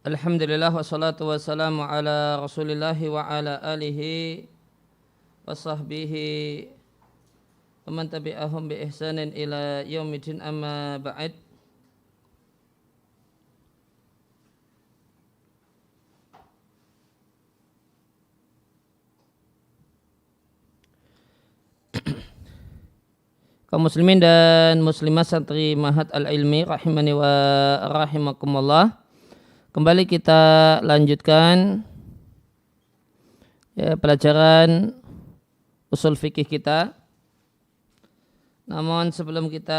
Alhamdulillah wassalatu wassalamu ala rasulillahi wa ala alihi wa sahbihi wa man tabi'ahum bi ihsanin ila yaumidin amma ba'id. Kaum muslimin dan muslimat santri Ma'had Al-Ilmi rahimani wa rahimakumullah. Kembali kita lanjutkan pelajaran usul fikih kita. Namun sebelum kita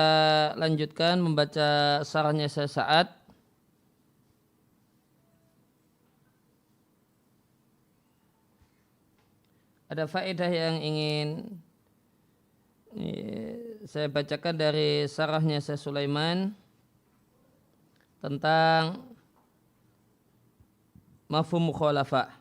lanjutkan membaca sarahnya sesaat, ada faedah yang ingin saya bacakan dari sarahnya Syekh Sulaiman tentang mafhum mukhalafah.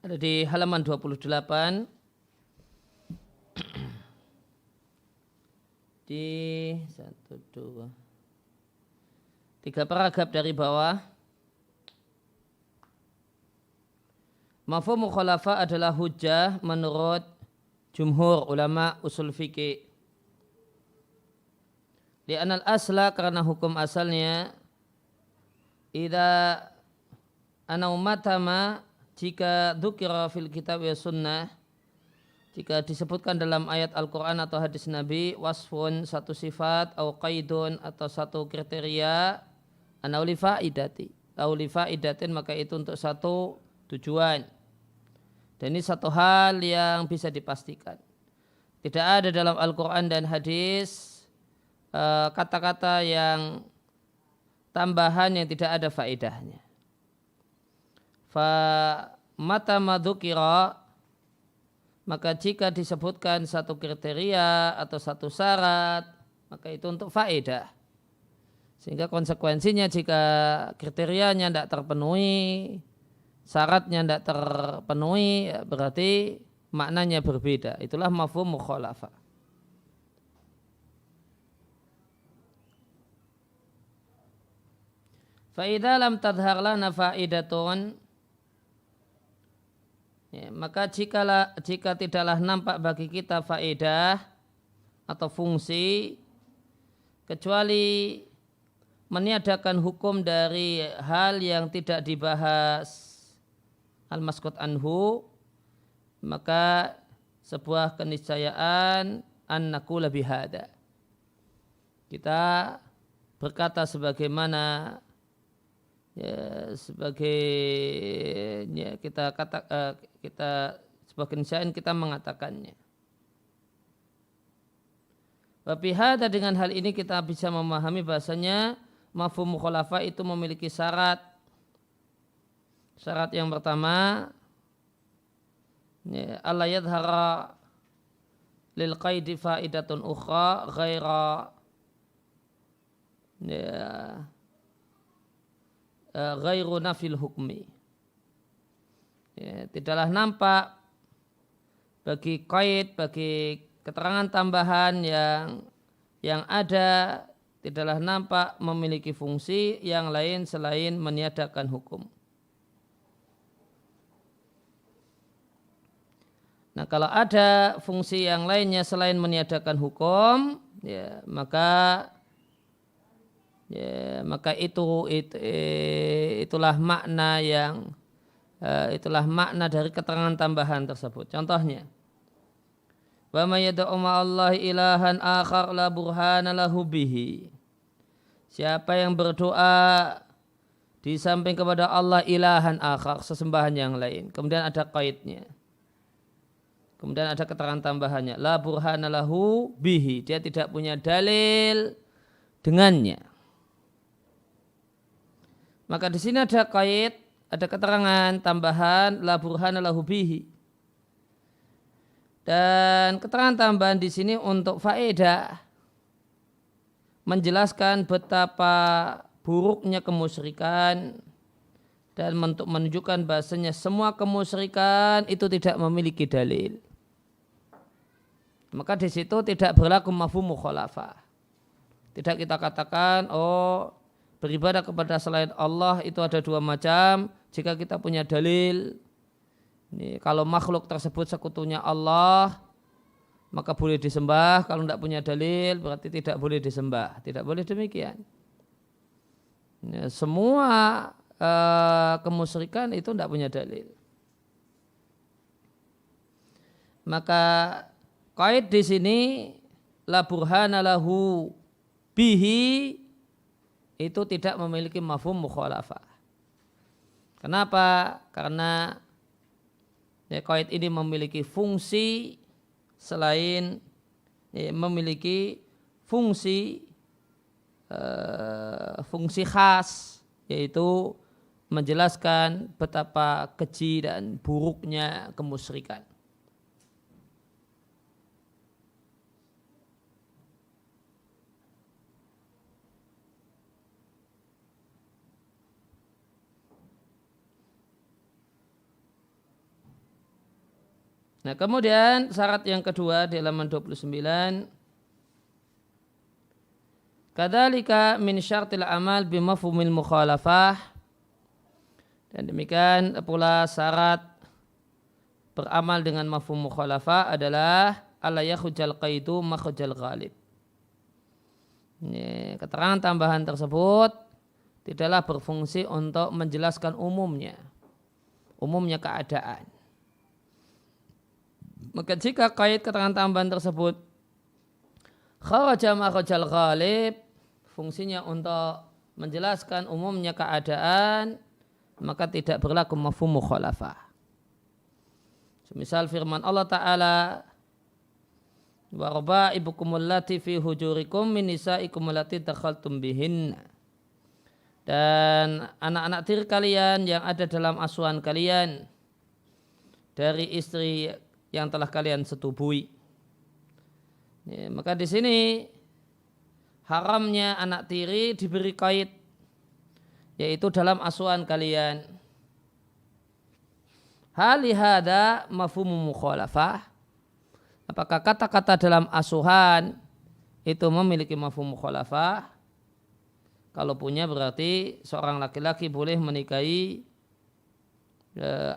Ada di halaman 28 di 3 paragraf dari bawah. Mafhum mukhalafah adalah hujjah menurut jumhur ulama usul fikih. Li'anal asla, karena hukum asalnya, idza anaumatama, jika dzukira fil kitab wa sunnah, jika disebutkan dalam ayat Al-Quran atau hadis Nabi, wasfun, satu sifat, au qaidun, atau satu kriteria, anau li faidatin, maka itu untuk satu tujuan. Dan ini satu hal yang bisa dipastikan. Tidak ada dalam Al-Quran dan hadis kata-kata yang tambahan yang tidak ada faedahnya. Fa mata madzukira, maka jika disebutkan satu kriteria atau satu syarat, maka itu untuk faedah. Sehingga konsekuensinya jika kriterianya tidak terpenuhi, syaratnya tidak terpenuhi, berarti maknanya berbeda. Itulah mafhum mukhalafah. Fa idza lam tadhhar lana fa'idatun, maka jika tidaklah nampak bagi kita faedah atau fungsi, kecuali meniadakan hukum dari hal yang tidak dibahas al-maskut anhu, maka sebuah keniscayaan an naqula bihada, kita berkata sebagaimana kita sebuah keniscayaan kita mengatakannya. Wa bihada, dengan hal ini kita bisa memahami bahasanya mafhum mukhalafah itu memiliki syarat. Syarat yang pertama, alla yadhara lil qaidi faidatun ukhra ghaira ghairu nafil hukmi. Tidaklah nampak bagi qaid, bagi keterangan tambahan yang ada, tidaklah nampak memiliki fungsi yang lain selain meniadakan hukum. Nah, kalau ada fungsi yang lainnya selain meniadakan hukum, maka itulah makna dari keterangan tambahan tersebut. Contohnya, wa may yad'u ma'allahi ilahan akhar la burhana lahu bihi. Siapa yang berdoa di samping kepada Allah ilahan akhar, sesembahan yang lain, kemudian ada qaidnya, kemudian ada keterangan tambahannya, la burhana lahu bihi, dia tidak punya dalil dengannya. Maka di sini ada qaid, ada keterangan tambahan, la burhana lahu bihi. Dan keterangan tambahan di sini untuk faedah, menjelaskan betapa buruknya kemusyrikan dan untuk menunjukkan bahasanya semua kemusyrikan itu tidak memiliki dalil. Maka di situ tidak berlaku mafhum mukhalafah. Tidak kita katakan beribadah kepada selain Allah itu ada dua macam. Jika kita punya dalil, ini, kalau makhluk tersebut sekutunya Allah, maka boleh disembah. Kalau tidak punya dalil berarti tidak boleh disembah. Tidak boleh demikian. Ya, semua kemusyrikan itu tidak punya dalil. Maka qaid di sini la burhana lahu bihi itu tidak memiliki mafhum mukhalafah. Kenapa? Karena qaid ini memiliki fungsi selain memiliki fungsi khas, yaitu menjelaskan betapa keji dan buruknya kemusyrikan. Nah, kemudian syarat yang kedua di halaman 29, kadzalika min syartil amal bimafhumil mukhalafah, dan demikian pula syarat beramal dengan mafhum mukhalafah adalah alla yakhujal qaidu makhujal ghalib. Ini keterangan tambahan tersebut tidaklah berfungsi untuk menjelaskan umumnya keadaan. Maka jika kait keterangan tambahan tersebut kharaja makhrajal ghalib, fungsinya untuk menjelaskan umumnya keadaan, maka tidak berlaku mafhum mukhalafah. Semisal firman Allah Ta'ala, wa raba'ibukum allati fi hujurikum min nisaikum allati dakhaltum bihinna, dan anak-anak tiri kalian yang ada dalam asuhan kalian dari istri yang telah kalian setubui. Ya, maka di sini haramnya anak tiri diberi kait, yaitu dalam asuhan kalian. Hal hada mafhum mukhalafah. Apakah kata-kata dalam asuhan itu memiliki mafhum mukhalafah? Kalau punya berarti seorang laki-laki boleh menikahi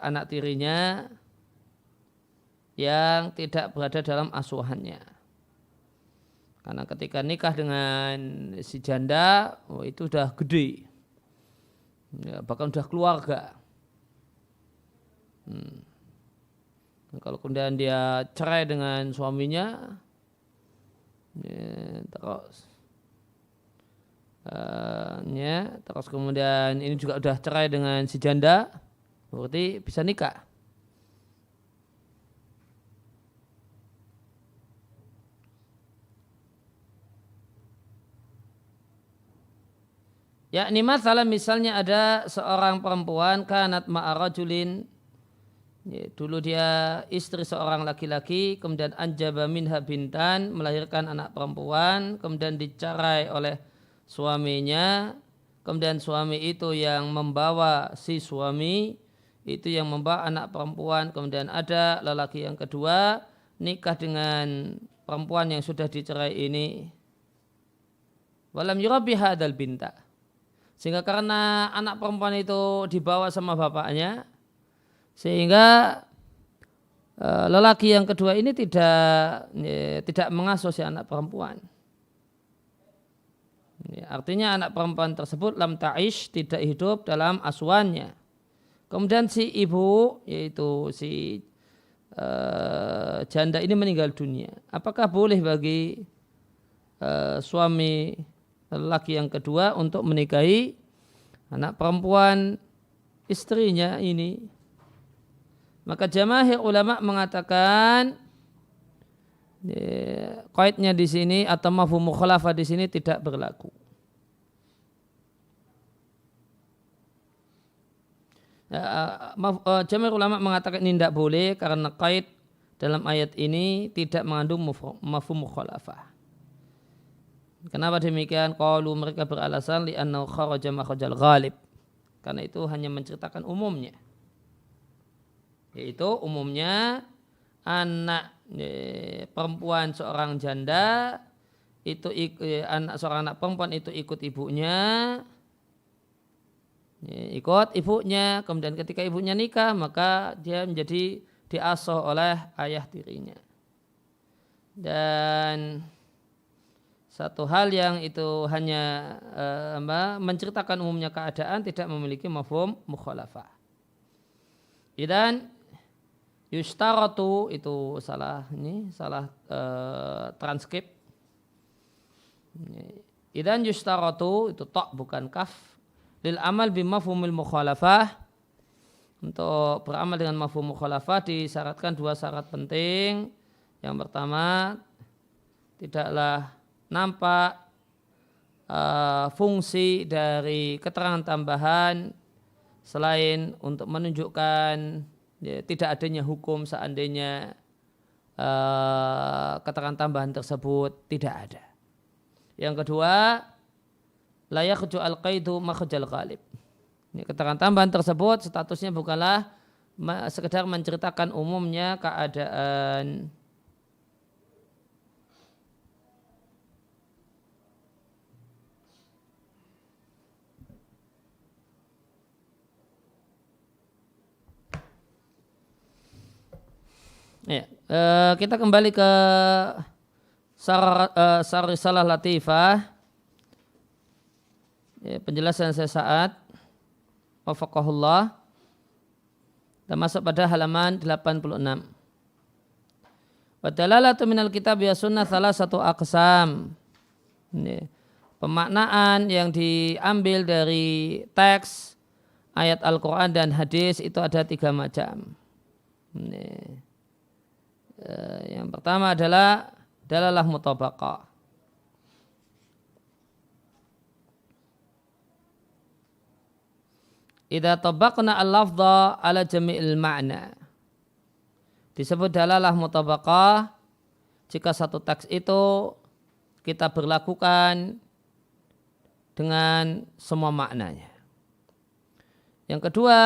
anak tirinya yang tidak berada dalam asuhannya. Karena ketika nikah dengan si janda, itu sudah gede, ya, bahkan sudah keluarga. Kalau kemudian dia cerai dengan suaminya, ya, terus kemudian ini juga sudah cerai dengan si janda, berarti bisa nikah. Yakni masalah misalnya ada seorang perempuan kanat ma'arajulin, ya, dulu dia istri seorang laki-laki, kemudian anjaba minha bintan, melahirkan anak perempuan, kemudian dicerai oleh suaminya, kemudian suami itu yang membawa si suami, itu yang membawa anak perempuan, kemudian ada lelaki yang kedua nikah dengan perempuan yang sudah dicerai ini. Walam yurabi hadal binta. Sehingga karena anak perempuan itu dibawa sama bapaknya, sehingga lelaki yang kedua ini tidak mengasuh si anak perempuan. Artinya anak perempuan tersebut lam ta'ish, tidak hidup dalam asuhannya. Kemudian si ibu, yaitu si janda ini meninggal dunia. Apakah boleh bagi suami lelaki yang kedua untuk menikahi anak perempuan istrinya ini? Maka jamaahir ulama mengatakan qaidnya di sini atau mafhum mukhalafah di sini tidak berlaku. Jamaahir ulama mengatakan ini tidak boleh karena qaid dalam ayat ini tidak mengandung mafhum mukhalafah. Kenapa demikian? Qalu, mereka beralasan li'annahu kharaja makhrajal ghalib, karena itu hanya menceritakan umumnya. Yaitu umumnya anak perempuan seorang janda itu seorang anak perempuan itu ikut ibunya, kemudian ketika ibunya nikah maka dia menjadi diasuh oleh ayah tirinya. Dan satu hal yang itu hanya menceritakan umumnya keadaan, tidak memiliki mafhum mukhalafah. Dan yustaratu itu salah transkrip. Idan yustaratu itu ta bukan kaf lil amal bi mafhumil mukhalafah. Untuk beramal dengan mafhum mukhalafah disyaratkan 2 syarat penting. Yang pertama, tidaklah nampak fungsi dari keterangan tambahan selain untuk menunjukkan tidak adanya hukum seandainya keterangan tambahan tersebut tidak ada. Yang kedua, la yakhju al-qaidu makhrajal ghalib. Keterangan tambahan tersebut statusnya bukanlah sekedar menceritakan umumnya keadaan. Ya, kita kembali ke Risalah Latifah. Ya, penjelasan saya saat wafaqahullah. Kita masuk pada halaman 86. Wa dalalatu minal kitab ya sunnah salah satu aqsam. Pemaknaan yang diambil dari teks ayat Al-Quran dan hadis itu ada 3 macam. Yang pertama adalah dalalah mutabaqah. Idza tabaqna al-lafdha ala jami'il ma'na. Disebut dalalah mutabaqah jika satu teks itu kita berlakukan dengan semua maknanya. Yang kedua,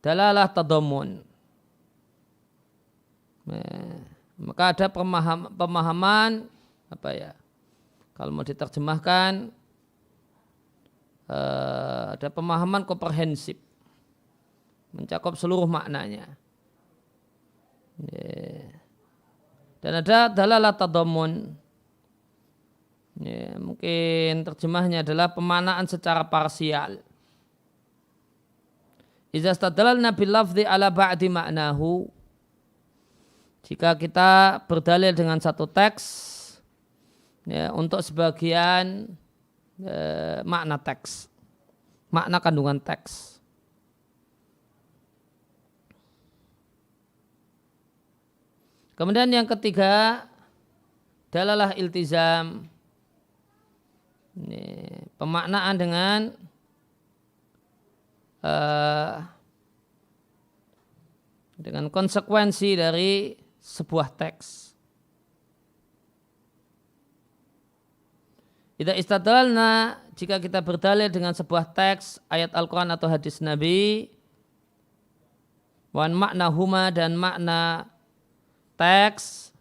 dalalah tadammun. Maka ada pemahaman apa ya? Kalau mau diterjemahkan ada pemahaman komprehensif, mencakup seluruh maknanya. Dan ada dalalah tadammun. Mungkin terjemahnya adalah pemaknaan secara parsial. Idza istadlalna bil lafzi ala ba'di ma'nahu. Jika kita berdalil dengan satu teks untuk sebagian makna teks, makna kandungan teks. Kemudian yang ketiga, dalalah iltizam. Pemaknaan dengan konsekuensi dari sebuah teks. Idza istadlalna, jika kita berdalil dengan sebuah teks ayat Al-Quran atau hadis Nabi, wan makna huma dan makna teks,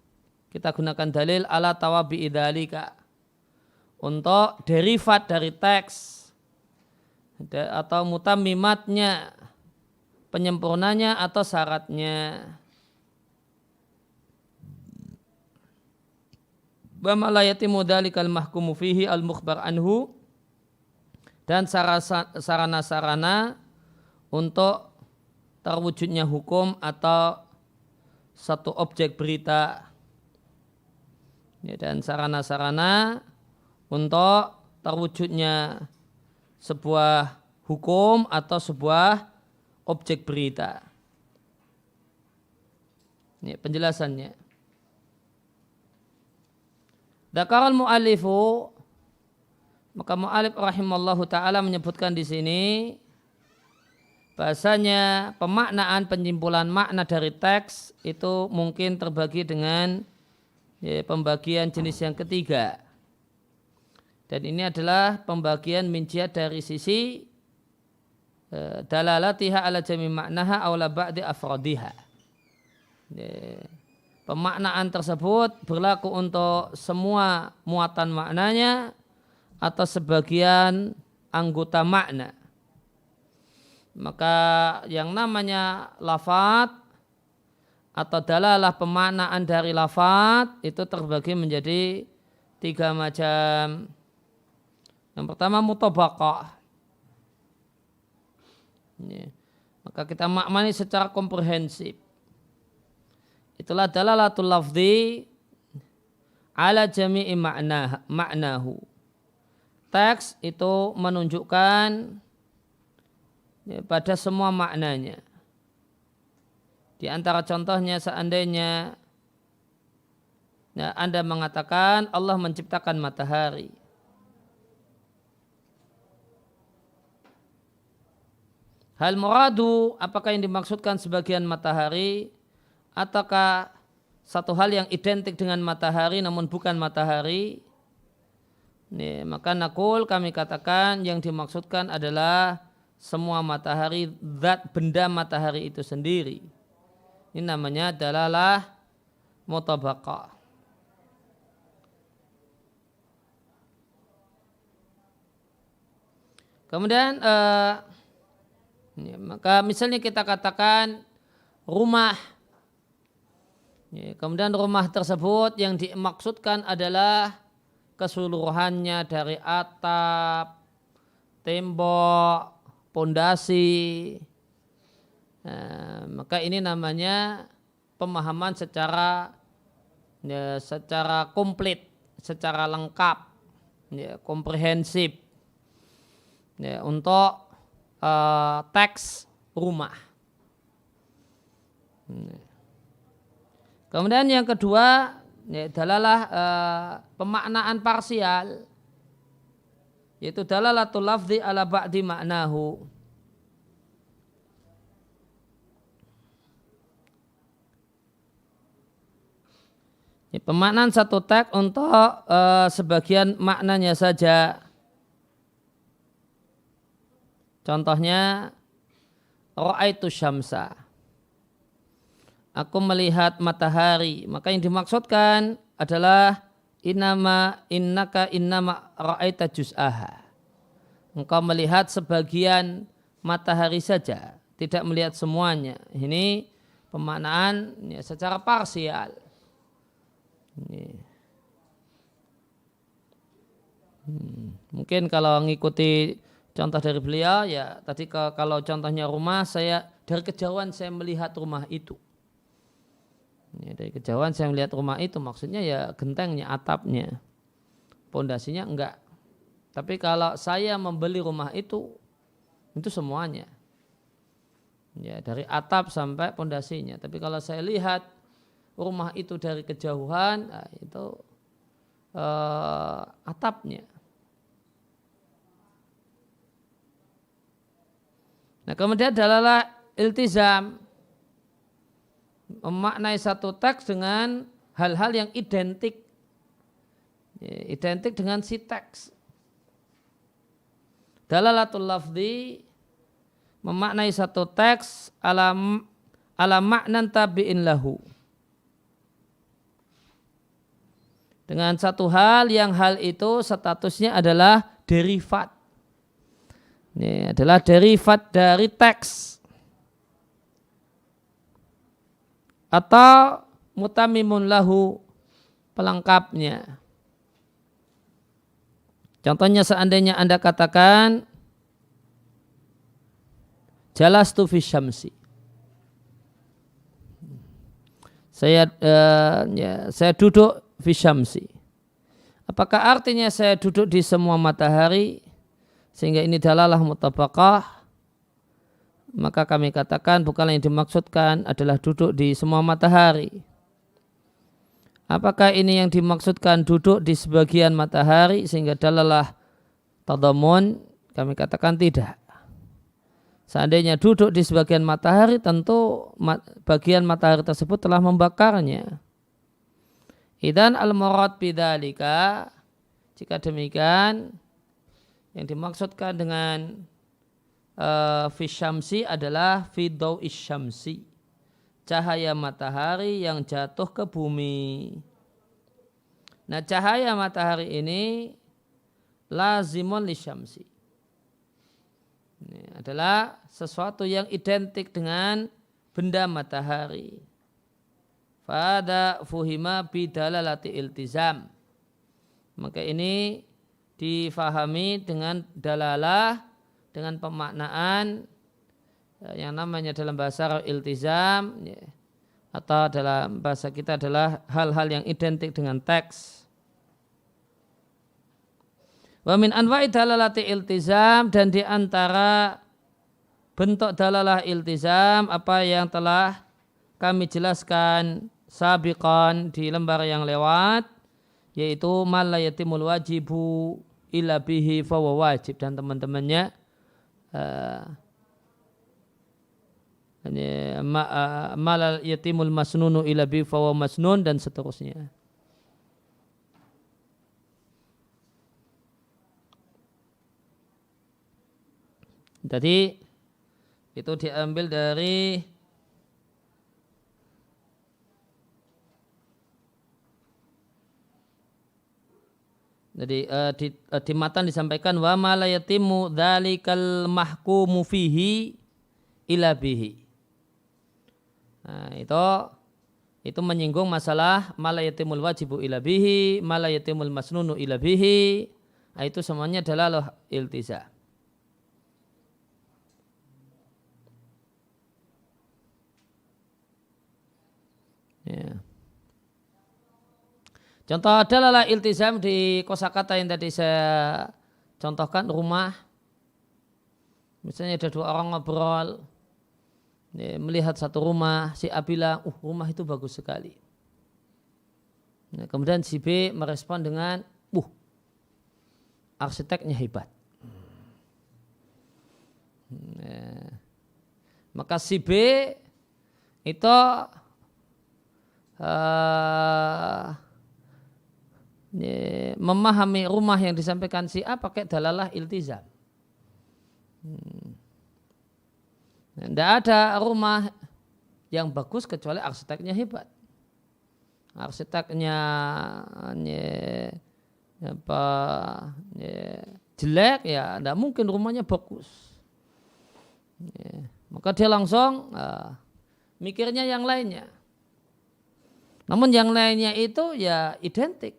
kita gunakan dalil ala tawabi idzalika, untuk derivat dari teks atau mutammimatnya, penyempurnanya atau syaratnya. Wa ma la yatimu dzalikal mahkumu fihi al mukhbar anhu, dan sarana-sarana untuk terwujudnya hukum atau satu objek berita, dan sarana-sarana untuk terwujudnya sebuah hukum atau sebuah objek berita. Ini penjelasannya. Dzakaral mu'allifu, maka mu'allif rahimallahu ta'ala menyebutkan di sini bahasanya pemaknaan penyimpulan makna dari teks itu mungkin terbagi dengan pembagian jenis yang ketiga. Dan ini adalah pembagian min jihad dari sisi dalalatiha ala jami maknaha aw la ba'di afradiha. Pemaknaan tersebut berlaku untuk semua muatan maknanya atau sebagian anggota makna. Maka yang namanya lafadz atau dalalah pemaknaan dari lafadz itu terbagi menjadi 3 macam. Yang pertama mutabaqah. Maka kita maknai secara komprehensif. Itulah dalalatul lafzi ala jami'i maknahu. Teks itu menunjukkan pada semua maknanya. Di antara contohnya seandainya Anda mengatakan Allah menciptakan matahari. Hal muradu, apakah yang dimaksudkan sebagian matahari ataukah satu hal yang identik dengan matahari namun bukan matahari? Maka nakul, kami katakan yang dimaksudkan adalah semua matahari, zat benda matahari itu sendiri. Ini namanya dalalah mutabaqah. Kemudian maka misalnya kita katakan rumah, kemudian rumah tersebut yang dimaksudkan adalah keseluruhannya dari atap, tembok, pondasi. Maka ini namanya pemahaman secara komplit, secara lengkap, komprehensif untuk teks rumah. Kemudian yang kedua dalalah pemaknaan parsial, yaitu dalalatul lafzi ala ba'di maknahu. Pemaknaan satu teks untuk sebagian maknanya saja. Contohnya, ra'aitu syamsa. Aku melihat matahari. Maka yang dimaksudkan adalah innaka ra'aita juz'aha. Engkau melihat sebagian matahari saja, tidak melihat semuanya. Ini pemaknaan secara parsial. Mungkin kalau mengikuti contoh dari beliau, ya tadi kalau contohnya rumah, saya dari kejauhan saya melihat rumah itu. Dari kejauhan saya melihat rumah itu, maksudnya ya gentengnya, atapnya, pondasinya enggak. Tapi kalau saya membeli rumah itu semuanya. Ya, dari atap sampai pondasinya. Tapi kalau saya lihat rumah itu dari kejauhan, itu atapnya. Nah, kemudian dalalah iltizam, memaknai satu teks dengan hal-hal yang identik dengan si teks. Dalalatul lafzi, memaknai satu teks ala maknan tabi'in lahu, dengan satu hal yang hal itu statusnya adalah derivat. Ini adalah derivat dari teks atau mutamimun lahu, pelengkapnya. Contohnya seandainya Anda katakan jalastu fi syamsi. Saya duduk fi syamsi. Apakah artinya saya duduk di semua matahari? Sehingga ini dalalah mutabaqah. Maka kami katakan bukanlah yang dimaksudkan adalah duduk di semua matahari. Apakah ini yang dimaksudkan duduk di sebagian matahari sehingga dalalah tadamun? Kami katakan tidak. Seandainya duduk di sebagian matahari, tentu bagian matahari tersebut telah membakarnya. Idan al-murad bidzalika, Jika demikian, yang dimaksudkan dengan fi syamsi adalah fi dawi syamsi, cahaya matahari yang jatuh ke bumi. Nah, cahaya matahari ini lazimun li syamsi. Ini adalah sesuatu yang identik dengan benda matahari. Fada fuhima bidalalati iltizam. Maka ini difahami dengan dalalah, dengan pemaknaan yang namanya dalam bahasa Arab iltizam, atau dalam bahasa kita adalah hal-hal yang identik dengan teks. Wa min anwa'i dalalati iltizam, dan di antara bentuk dalalah iltizam apa yang telah kami jelaskan sabiqan di lembar yang lewat, yaitu ma la yatimul wajibu illa bihi fa wajib, dan teman-temannya ma la yatimul masnunu illa bihi fa masnun, dan seterusnya. Jadi itu diambil dari di matan disampaikan wa ma la yatimu dzalikal mahkumu fihi illa bihi. Nah, itu menyinggung masalah ma la yatimul wajibu illa bihi, ma la yatimul masnunu illa bihi. Nah, itu semuanya adalah iltizam. Ya. Contoh adalah iltizam di kosakata yang tadi saya contohkan, rumah. Misalnya ada dua orang ngobrol, ya, melihat satu rumah, si A bilang, rumah itu bagus sekali. Nah, kemudian si B merespon dengan, arsiteknya hebat. Nah, maka si B itu memahami rumah yang disampaikan si A pakai dalalah iltizam. Tidak ada rumah yang bagus kecuali arsiteknya hebat. Arsiteknya jelek, ya tidak mungkin rumahnya bagus. Maka dia langsung mikirnya yang lainnya. Namun yang lainnya itu ya identik.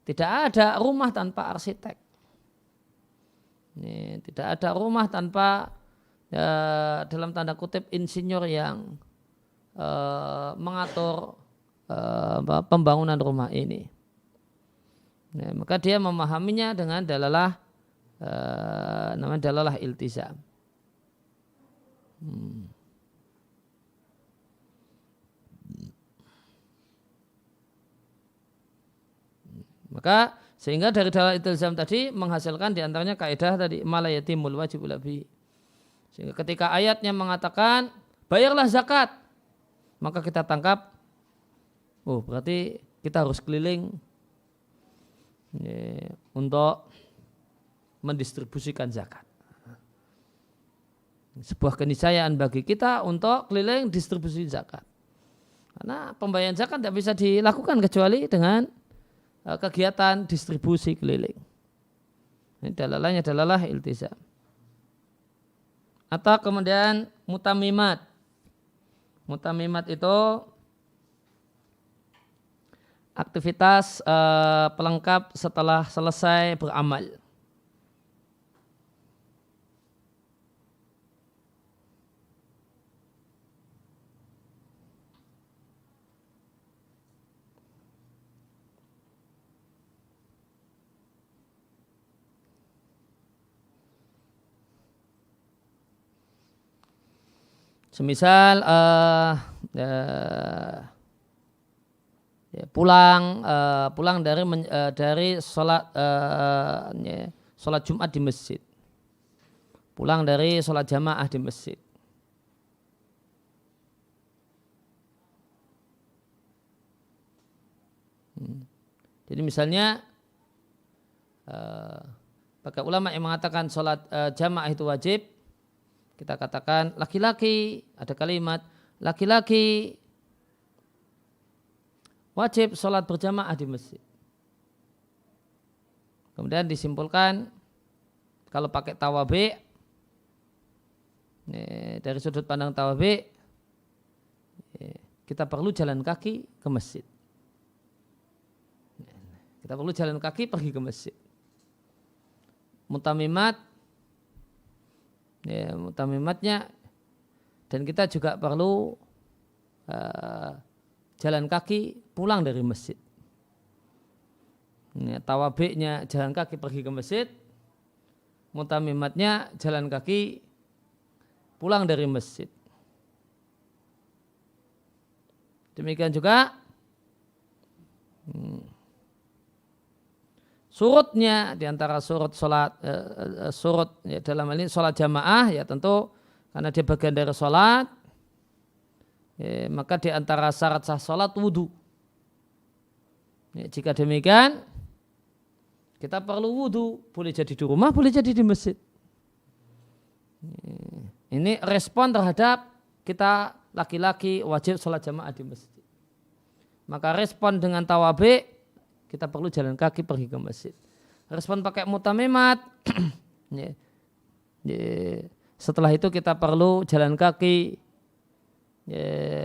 Tidak ada rumah tanpa arsitek. Tidak ada rumah tanpa dalam tanda kutip insinyur yang mengatur pembangunan rumah ini. Maka dia memahaminya dengan dalalah namanya dalalah iltizam. Maka sehingga dari dalal iltizam tadi menghasilkan diantaranya kaidah tadi ma la yatimul wajib bihi. Sehingga ketika ayatnya mengatakan bayarlah zakat, maka kita tangkap, berarti kita harus keliling untuk mendistribusikan zakat. Sebuah keniscayaan bagi kita untuk keliling distribusi zakat. Karena pembayaran zakat tidak bisa dilakukan kecuali dengan kegiatan distribusi keliling. Ini dalalahnya dalalah iltizam. Atau kemudian mutamimat. Mutamimat itu aktivitas pelengkap setelah selesai beramal. Semisal pulang dari sholat Jumat di masjid, pulang dari sholat jamaah di masjid. Jadi misalnya bagi ulama yang mengatakan sholat jamaah itu wajib, kita katakan laki-laki, ada kalimat laki-laki wajib sholat berjamaah di masjid. Kemudian disimpulkan kalau pakai tawabi, dari sudut pandang tawabi, kita perlu jalan kaki ke masjid. Kita perlu jalan kaki pergi ke masjid. Mutamimat, mutamimatnya, dan kita juga perlu jalan kaki pulang dari masjid. Tawabi'nya jalan kaki pergi ke masjid, mutamimatnya jalan kaki pulang dari masjid. Demikian juga surutnya diantara surut salat, surut ya, dalam hal ini salat jamaah ya tentu karena dia bagian dari salat, ya, maka diantara syarat sah salat wudu. Ya, jika demikian kita perlu wudu, boleh jadi di rumah, boleh jadi di masjid. Ini respon terhadap kita laki-laki wajib sholat jamaah di masjid. Maka respon dengan tawabi, kita perlu jalan kaki pergi ke masjid. Respon pakai mutamimat, setelah itu kita perlu jalan kaki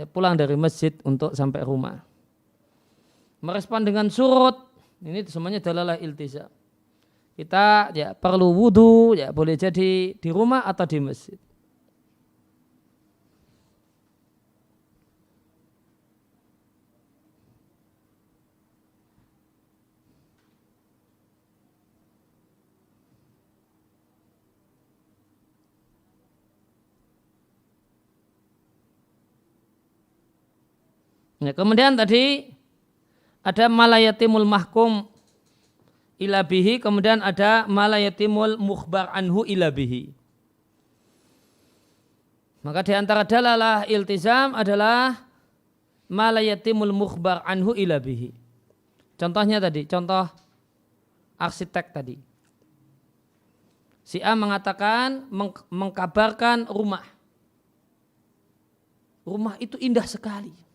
pulang dari masjid untuk sampai rumah. Merespon dengan surut, ini semuanya adalah iltizam. Kita ya perlu wudu, ya boleh jadi di rumah atau di masjid. Ya, kemudian tadi ada malayatimul mahkum ila bihi, kemudian ada malayatimul mukhbar anhu ila bihi. Maka di antara dalalah iltizam adalah malayatimul mukhbar anhu ila bihi. Contohnya tadi, contoh arsitek tadi. Si A mengatakan, mengkabarkan rumah. Rumah itu indah sekali.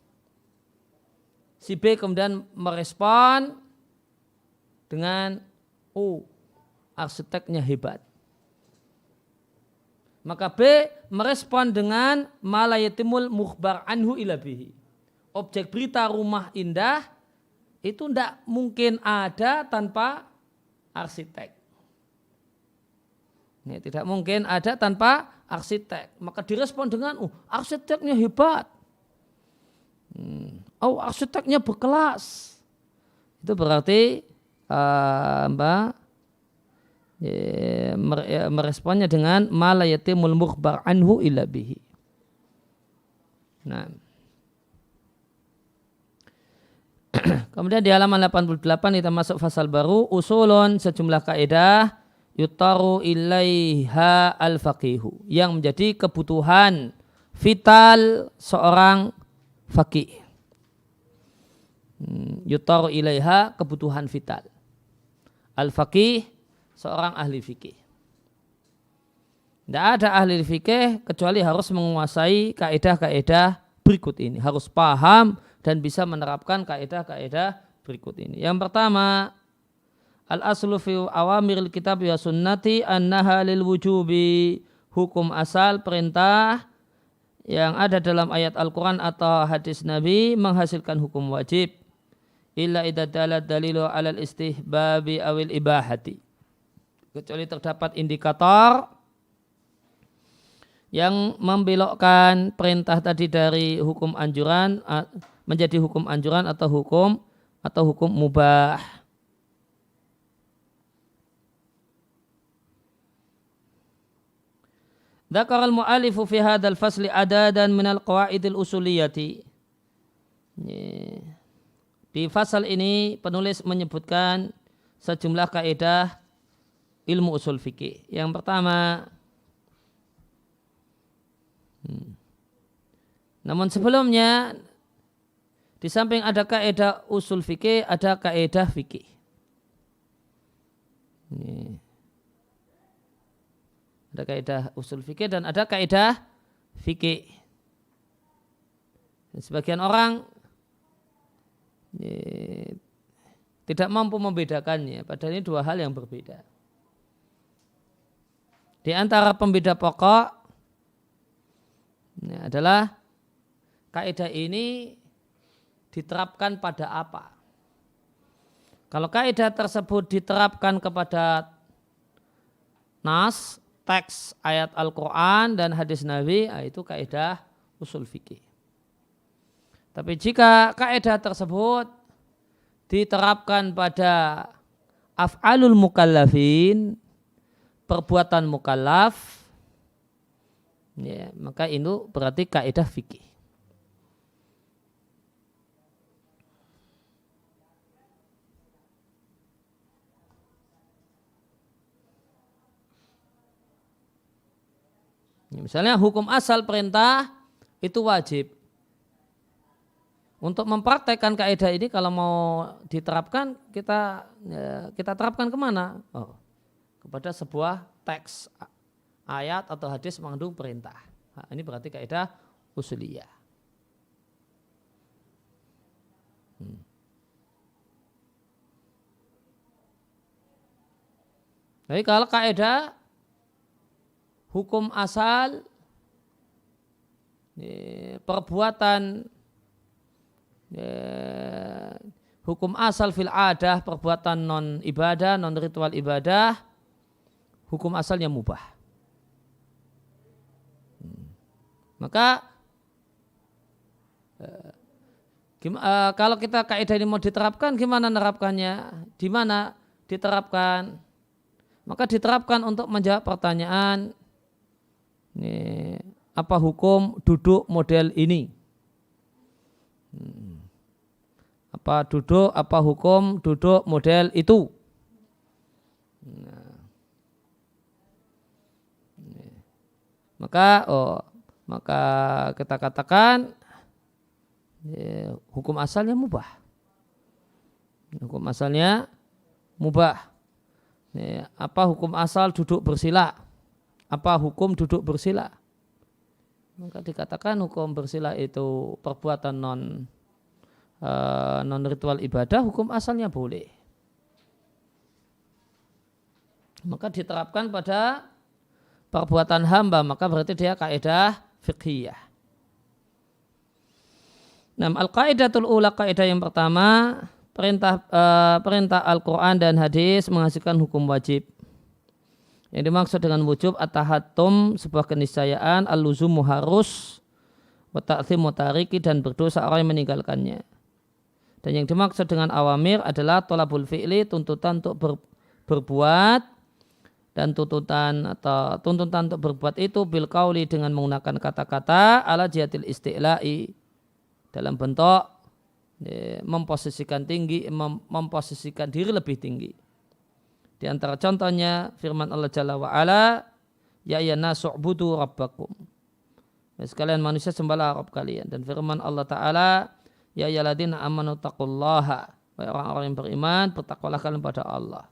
Si B kemudian merespon dengan, oh, arsiteknya hebat. Maka B merespon dengan malayatimul mukhbar anhu ila bihi. Objek berita rumah indah itu tidak mungkin ada tanpa arsitek. Ini tidak mungkin ada tanpa arsitek. Maka direspon dengan, oh, arsiteknya hebat. Oh, arsiteknya berkelas. Itu berarti meresponnya dengan malayatimul mukhbar anhu ila bihi. Nah. Kemudian di halaman 88 kita masuk fasal baru, usulun, sejumlah kaidah yutaru ilaiha al-faqihu, yang menjadi kebutuhan vital seorang faqih. Yutaru ilaiha, kebutuhan vital. Al-faqih, seorang ahli fikih. Tidak ada ahli fikih kecuali harus menguasai kaidah-kaidah berikut ini. Harus paham dan bisa menerapkan kaidah-kaidah berikut ini. Yang pertama, al-aslu fi awamiril kitab wa sunnati annaha lil wujubi. Hukum asal perintah yang ada dalam ayat Al-Quran atau hadis Nabi menghasilkan hukum wajib. Illa idza dalat dalilu alal istihbabi awil ibahati. Kecuali terdapat indikator yang membelokkan perintah tadi dari hukum anjuran menjadi hukum anjuran atau hukum mubah. Dzakara al-mu'allifu fi hadzal fasli adadan minal qawaidil usuliyati. Di fasal ini penulis menyebutkan sejumlah kaidah ilmu usul fikih. Yang pertama, namun sebelumnya di samping ada kaidah usul fikih, ada kaidah fikih. Ini. Ada kaidah usul fikih dan ada kaidah fikih. Sebagian orang tidak mampu membedakannya, padahal ini dua hal yang berbeda. Di antara pembeda pokok ini adalah kaidah ini diterapkan pada apa. Kalau kaidah tersebut diterapkan kepada nas, teks ayat Al-Quran dan hadis Nabi, itu kaidah usul fikih. Tapi jika kaidah tersebut diterapkan pada af'alul mukallafin, perbuatan mukallaf, ya, maka itu berarti kaidah fikih. Misalnya hukum asal perintah itu wajib. Untuk mempraktekkan kaidah ini kalau mau diterapkan kita terapkan kemana? Kepada sebuah teks ayat atau hadis mengandung perintah. Nah, ini berarti kaidah usuliyah. Jadi kalau kaidah hukum asal perbuatan hukum asal fil adah, perbuatan non ibadah, non ritual ibadah, hukum asalnya mubah. Maka kalau kita kaidah ini mau diterapkan, gimana nerapkannya? Di mana diterapkan? Maka diterapkan untuk menjawab pertanyaan, apa hukum duduk model ini? Apa hukum duduk model itu? Maka kita katakan hukum asalnya mubah. Hukum asalnya mubah. Apa hukum asal duduk bersila? Apa hukum duduk bersila? Maka dikatakan hukum bersila itu perbuatan non ritual ibadah, hukum asalnya boleh. Maka diterapkan pada perbuatan hamba, maka berarti dia kaidah fiqhiyah. Nah, al-qaidatul ula, kaidah yang pertama, perintah Al-Quran dan hadis menghasilkan hukum wajib. Yang dimaksud dengan wujub at-tahattum, sebuah keniscayaan, al-luzumu harus, wa ta'thimu tariki, dan berdosa orang yang meninggalkannya. Dan yang dimaksud dengan awamir adalah tolabul fi'li, tuntutan untuk berbuat, dan tuntutan untuk berbuat itu bil qauli, dengan menggunakan kata-kata ala jihatil isti'la'i, dalam bentuk memposisikan diri lebih tinggi. Di antara contohnya firman Allah Jalla wa Ala, ya ayyuhan nasu ubudu rabbakum. Sekalian manusia sembahlah Rabb kalian. Dan firman Allah Ta'ala, ya ayyuhalladzina amanu taqullaha, orang-orang yang beriman bertakwalah kalian pada Allah.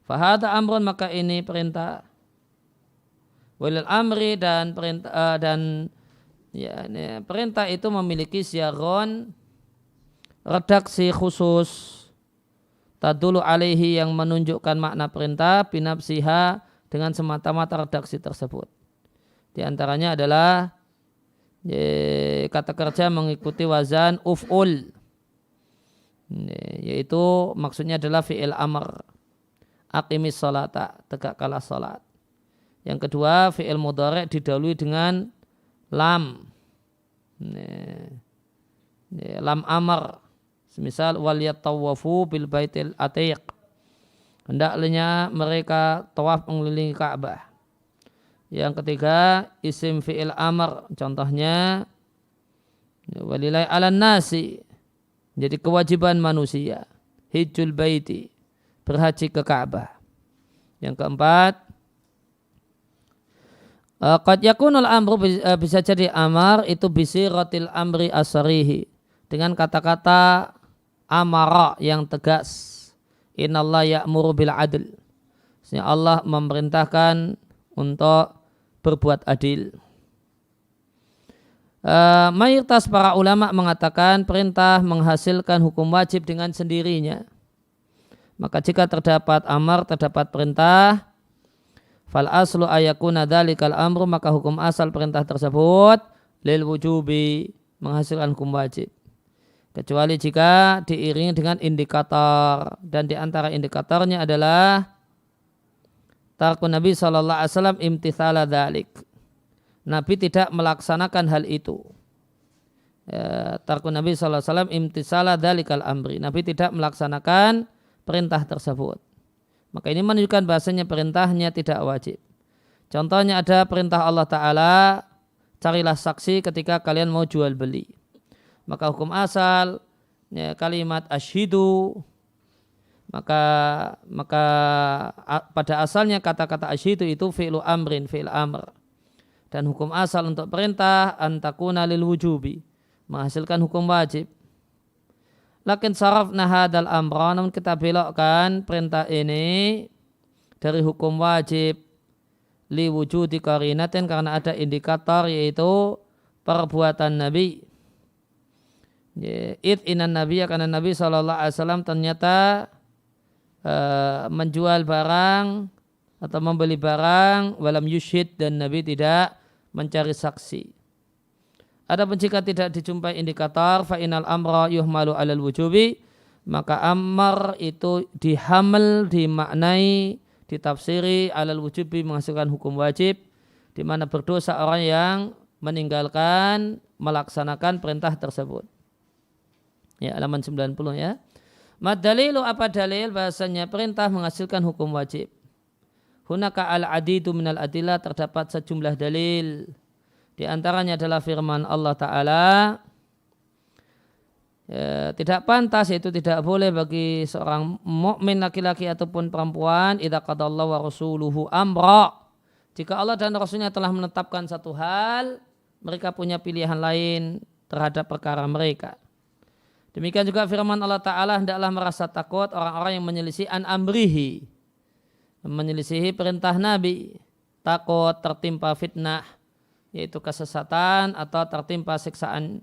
Fahada amrun, maka ini perintah. Walil amri, dan perintah itu memiliki siaron, redaksi khusus, tadulu alaihi, yang menunjukkan makna perintah, binafsiha, dengan semata-mata redaksi tersebut. Di antaranya adalah kata kerja mengikuti wazan uf'ul, yaitu maksudnya adalah fi'il amr, aqimis salata, tegakkanlah salat. Yang kedua, fi'il mudhari' didahului dengan lam, lam amr, semisal wal yatawafu bil baitil atiq, hendaknya mereka tawaf mengelilingi Ka'bah. Yang ketiga, isim fi'il amr, contohnya walillahi 'alan nasi, jadi kewajiban manusia, hijjul baiti, berhaji ke Ka'bah. Yang keempat, qad yakunul amru, bisa jadi amar itu bisiratil amri asarihi, dengan kata-kata amara yang tegas. Innallaha ya'muru bil adl, Allah memerintahkan untuk berbuat adil. Mayoritas para ulama mengatakan perintah menghasilkan hukum wajib dengan sendirinya. Maka jika terdapat amar, terdapat perintah, fal aslu ayakuna dzalikal amru, maka hukum asal perintah tersebut lil wujubi, menghasilkan hukum wajib. Kecuali jika diiringi dengan indikator, dan di antara indikatornya adalah tarkun Nabi SAW imtithala dzalik. Nabi tidak melaksanakan hal itu. Tarkun Nabi SAW imtithala dzalikal amri. Nabi tidak melaksanakan perintah tersebut. Maka ini menunjukkan bahasanya perintahnya tidak wajib. Contohnya ada perintah Allah Ta'ala, carilah saksi ketika kalian mau jual beli. Maka hukum asal kalimat asyhidu, maka pada asalnya kata-kata asyhidu itu fi'lu amrin, fi'il amr. Dan hukum asal untuk perintah antakuna lil wujubi, menghasilkan hukum wajib. Lakin sarafna hadal amra, namun kita belokkan perintah ini dari hukum wajib li wujudi qarinatin, karena ada indikator yaitu perbuatan Nabi. Id inan Nabi, karena Nabi SAW ternyata menjual barang atau membeli barang walam yushid, dan Nabi tidak mencari saksi. Adapun jika tidak dijumpai indikator, fa inal amra yuhmalu alal wujubi, maka amar itu dihamil, dimaknai, ditafsiri alal wujubi, menghasilkan hukum wajib, di mana berdosa orang yang meninggalkan melaksanakan perintah tersebut. Ya, halaman 90 ya. Mad dalilu, apa dalil bahasanya perintah menghasilkan hukum wajib? Hunaka al-adidu minal adillah, terdapat sejumlah dalil. Di antaranya adalah firman Allah Ta'ala, tidak pantas, yaitu tidak boleh bagi seorang mukmin laki-laki ataupun perempuan, idza qadallahu wa rasuluhu amra, jika Allah dan Rasulnya telah menetapkan satu hal, mereka punya pilihan lain terhadap perkara mereka. Demikian juga firman Allah Ta'ala, hendaklah merasa takut orang-orang yang menyelisih an amrihi, menyelisihi perintah Nabi, takut tertimpa fitnah, yaitu kesesatan, atau tertimpa siksaan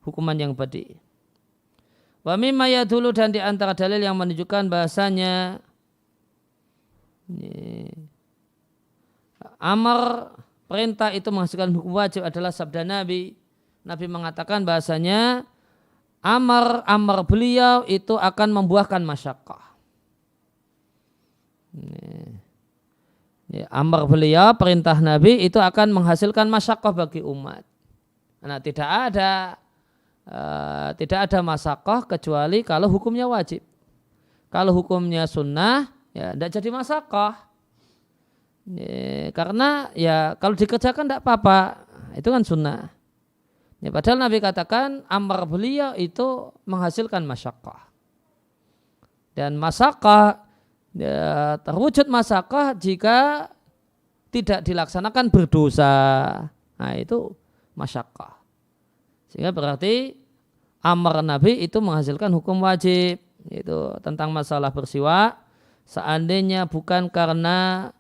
hukuman yang pedih. Wa mimma yadulu, dan di antara dalil yang menunjukkan bahasanya amar, perintah itu menghasilkan hukum wajib adalah sabda Nabi. Nabi mengatakan bahasanya amar beliau itu akan membuahkan masyaqqah. Amar beliau, perintah Nabi itu akan menghasilkan masyaqqah bagi umat. Nah, tidak ada masyaqqah kecuali kalau hukumnya wajib. Kalau hukumnya sunnah, ya tidak jadi masyaqqah. Karena ya kalau dikerjakan tidak apa-apa, itu kan sunnah. Ya, padahal Nabi katakan amar beliau itu menghasilkan masyaqqah. Dan masyaqqah, ya, terwujud masyaqqah jika tidak dilaksanakan berdosa. Nah, itu masyaqqah. Sehingga berarti amar Nabi itu menghasilkan hukum wajib, yaitu tentang masalah bersiwak. Seandainya bukan karena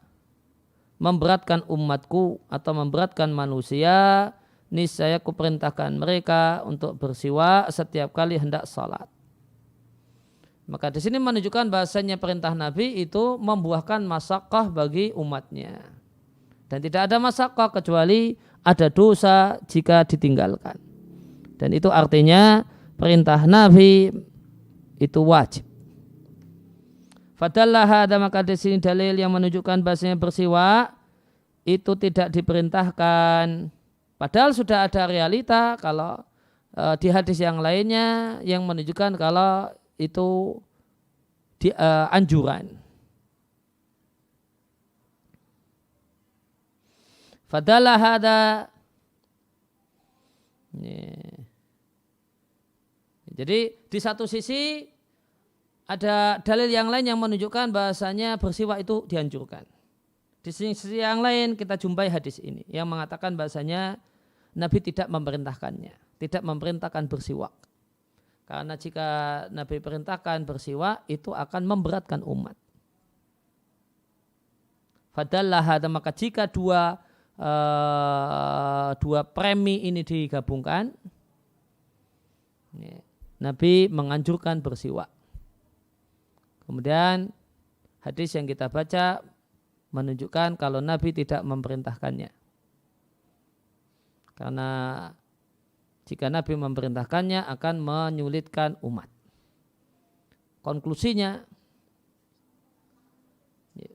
memberatkan umatku atau memberatkan manusia, niscaya kuperintahkan mereka untuk bersiwak setiap kali hendak salat. Maka di sini menunjukkan bahasanya perintah Nabi itu membuahkan masyaqqah bagi umatnya. Dan tidak ada masyaqqah kecuali ada dosa jika ditinggalkan. Dan itu artinya perintah Nabi itu wajib. Fadallah hadza, maka di sini dalil yang menunjukkan bahasanya bersiwak itu tidak diperintahkan. Padahal sudah ada realita kalau di hadis yang lainnya yang menunjukkan kalau itu anjuran. Fadallah hadza. Jadi di satu sisi ada dalil yang lain yang menunjukkan bahasanya bersiwak itu dianjurkan. Di sisi yang lain kita jumpai hadis ini yang mengatakan bahasanya Nabi tidak memerintahkannya, tidak memerintahkan bersiwak. Karena jika Nabi perintahkan bersiwak itu akan memberatkan umat. Fadallaha, maka jika dua premi ini digabungkan, Nabi menganjurkan bersiwak. Kemudian hadis yang kita baca menunjukkan kalau Nabi tidak memerintahkannya. Karena jika Nabi memerintahkannya akan menyulitkan umat. Konklusinya,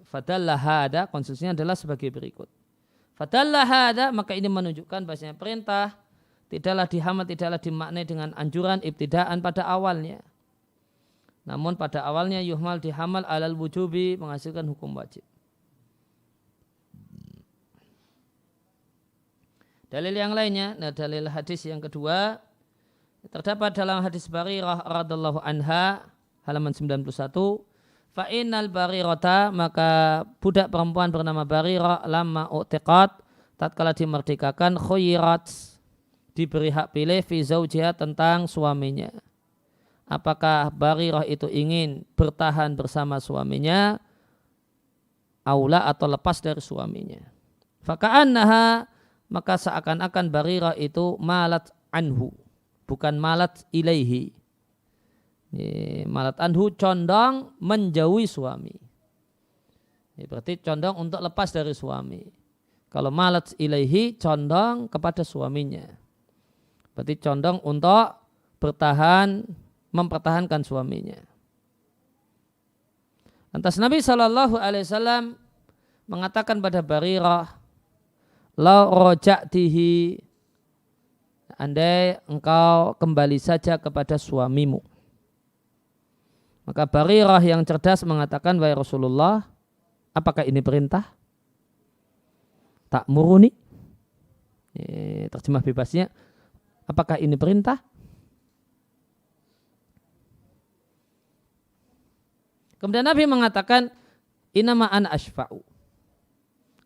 fadallah hada, konklusinya adalah sebagai berikut. Fadallah hada, maka ini menunjukkan bahasanya perintah tidaklah dihamal, tidaklah dimaknai dengan anjuran ibtidaan pada awalnya. Namun pada awalnya yuhmal dihamal alal wujubi, menghasilkan hukum wajib. Dalil yang lainnya, dalil hadis yang kedua, terdapat dalam hadis Barirah radhiallahu anha, halaman 91, fa'innal barirata, maka budak perempuan bernama Barirah lama u'tiqat, tatkala dimerdekakan, khuyirat, diberi hak pilih fi zaujiha, tentang suaminya. Apakah Barirah itu ingin bertahan bersama suaminya, aula atau lepas dari suaminya. Faka'annaha, maka seakan-akan Barirah itu malat anhu, bukan malat ilaihi. Malat anhu condong menjauhi suami. Berarti condong untuk lepas dari suami. Kalau malat ilaihi condong kepada suaminya. Berarti condong untuk bertahan, mempertahankan suaminya. Lantas Nabi SAW mengatakan pada Barirah, lau roja'tihi, andai engkau kembali saja kepada suamimu. Maka Barirah yang cerdas mengatakan, wahai Rasulullah, apakah ini perintah? Tak muruni. Terjemah bebasnya, apakah ini perintah? Kemudian Nabi mengatakan, inama ana ashfa'u.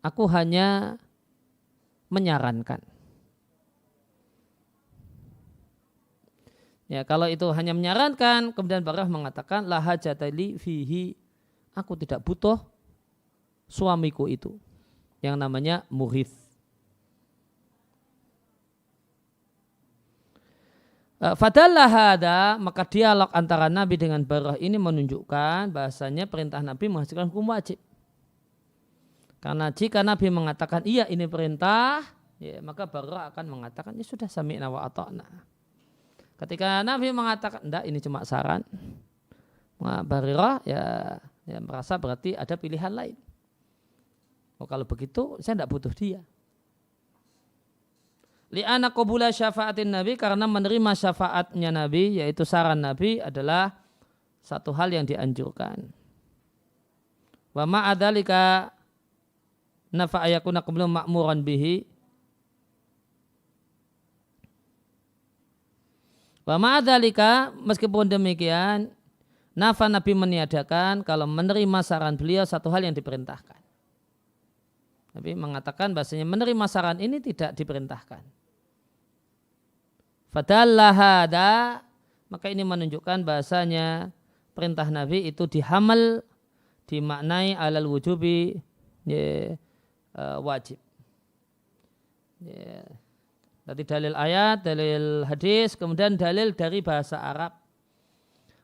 Aku hanya menyarankan. Ya, kalau itu hanya menyarankan, kemudian Barirah mengatakan la hajatali fihi, aku tidak butuh suamiku itu yang namanya muhith. Fadallah hada, maka dialog antara Nabi dengan Barirah ini menunjukkan bahasanya perintah Nabi menghasilkan hukum wajib. Karena jika Nabi mengatakan iya ini perintah, ya, maka Barirah akan mengatakan ya sudah sami'na wa ata'na. Ketika Nabi mengatakan enggak ini cuma saran, Barirah ya merasa berarti ada pilihan lain. Oh, kalau begitu saya tidak butuh dia. Li'ana qabula syafa'atin Nabi, karena menerima syafaatnya Nabi, yaitu saran Nabi adalah satu hal yang dianjurkan. Wa ma'adhalika nafa'ayakuna qablu ma'muran bihi. Wa ma'adhalika, meskipun demikian, nafa Nabi meniadakan kalau menerima saran beliau satu hal yang diperintahkan. Nabi mengatakan bahasanya menerima saran ini tidak diperintahkan. Fadallah hada, maka ini menunjukkan bahasanya perintah Nabi itu dihamal, dimaknai alal wujubi, wajib. Tadi dalil ayat, dalil hadis, kemudian dalil dari bahasa Arab.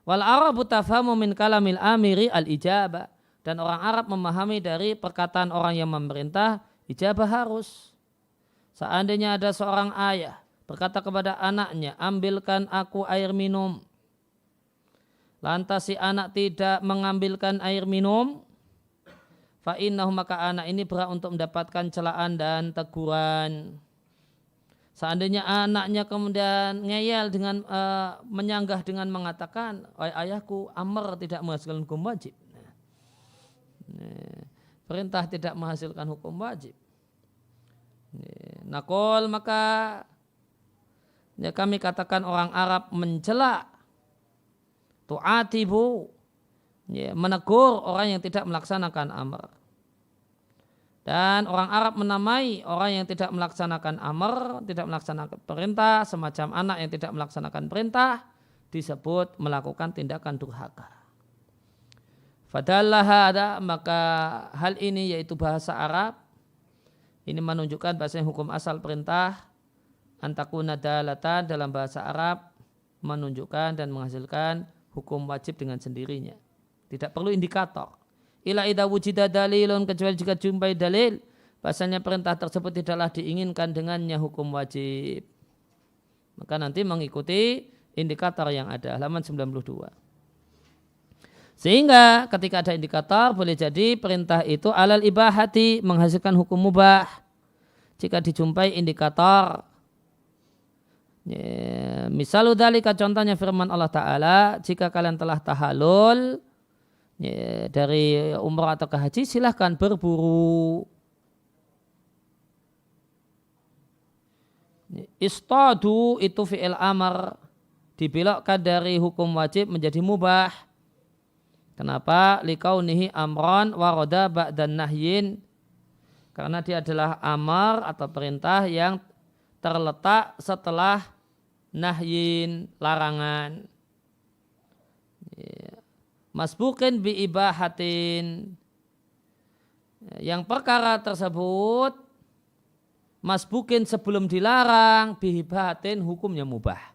Wal Arabu tafhamu min kalamil amiri al-ijabah. Dan orang Arab memahami dari perkataan orang yang memerintah, ijabah harus. Seandainya ada seorang ayah berkata kepada anaknya, ambilkan aku air minum. Lantas si anak tidak mengambilkan air minum, fa'innahu, maka anak ini berhak untuk mendapatkan celaan dan teguran. Seandainya anaknya kemudian ngeyel dengan menyanggah dengan mengatakan, ayahku amr tidak menghasilkan hukum wajib. Perintah tidak menghasilkan hukum wajib. Nakol, maka ya kami katakan orang Arab mencela, tu'atibu, ya, menegur orang yang tidak melaksanakan amr. Dan orang Arab menamai orang yang tidak melaksanakan amr, tidak melaksanakan perintah, semacam anak yang tidak melaksanakan perintah, disebut melakukan tindakan durhaka. Fadallaha ada, maka hal ini yaitu bahasa Arab ini menunjukkan bahasanya hukum asal perintah antakuna dalatan dalam bahasa Arab menunjukkan dan menghasilkan hukum wajib dengan sendirinya. Tidak perlu indikator. Ila idza wujida dalilun, kecuali jika jumpai dalil bahasanya perintah tersebut tidaklah diinginkan dengannya hukum wajib. Maka nanti mengikuti indikator yang ada, halaman 92. Sehingga ketika ada indikator boleh jadi perintah itu alal ibahati menghasilkan hukum mubah. Jika dijumpai indikator. Ya, misalu dzalika contohnya firman Allah Ta'ala, jika kalian telah tahalul ya, dari umrah atau ke haji silahkan berburu. Istadu itu fi'il amar, dibelokkan dari hukum wajib menjadi mubah. Kenapa? Likaunihi amron waroda ba'dan nahyin. Karena dia adalah amar atau perintah yang terletak setelah nahyin, larangan. Masbukin bi ibahatin. Yang perkara tersebut masbukin sebelum dilarang bi ibahatin hukumnya mubah.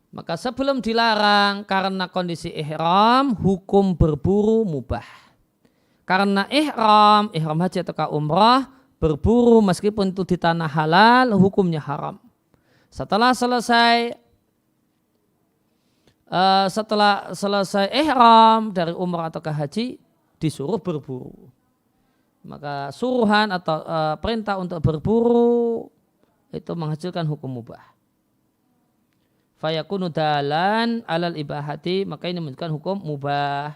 Maka sebelum dilarang karena kondisi ihram, hukum berburu mubah. Karena ihram haji atau umrah, berburu meskipun itu di tanah halal, hukumnya haram. Setelah selesai ihram dari umrah atau haji, disuruh berburu. Maka suruhan atau perintah untuk berburu itu menghasilkan hukum mubah. Fayakunu dalan alal ibahati, maka ini menunjukkan hukum mubah.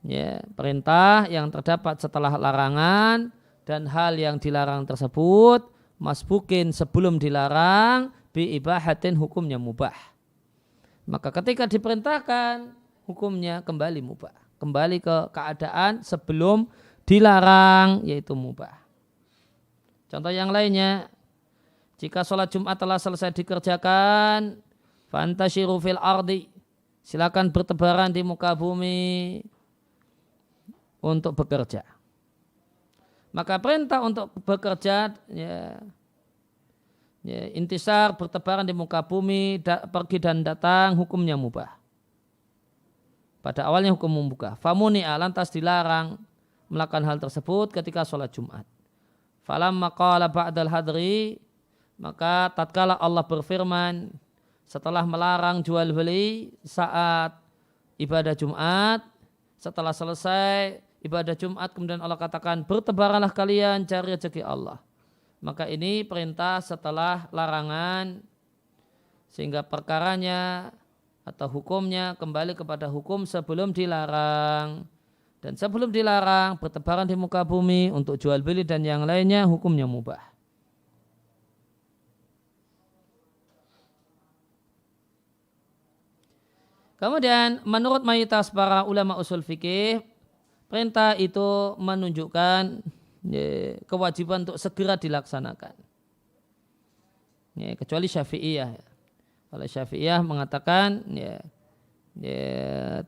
Ya, perintah yang terdapat setelah larangan dan hal yang dilarang tersebut masbukin sebelum dilarang bi ibahatin hukumnya mubah. Maka ketika diperintahkan hukumnya kembali mubah, kembali ke keadaan sebelum dilarang yaitu mubah. Contoh yang lainnya, jika sholat Jumat telah selesai dikerjakan, fantashiru fil ardi, silakan bertebaran di muka bumi untuk bekerja. Maka perintah untuk bekerja, intisar, bertebaran di muka bumi, pergi dan datang, hukumnya mubah. Pada awalnya hukum mubah. Famuni'a, lantas dilarang melakukan hal tersebut ketika sholat Jumat. Falamma qala ba'dal hadri, maka tatkala Allah berfirman setelah melarang jual beli saat ibadah Jumat, setelah selesai ibadah Jumat kemudian Allah katakan bertebaranlah kalian cari rezeki Allah. Maka ini perintah setelah larangan, sehingga perkaranya atau hukumnya kembali kepada hukum sebelum dilarang. Dan sebelum dilarang bertebaran di muka bumi untuk jual beli dan yang lainnya hukumnya mubah. Kemudian menurut mayoritas para ulama usul fikih, perintah itu menunjukkan kewajiban untuk segera dilaksanakan. Kecuali Syafi'iyah. Kalau Syafi'iyah mengatakan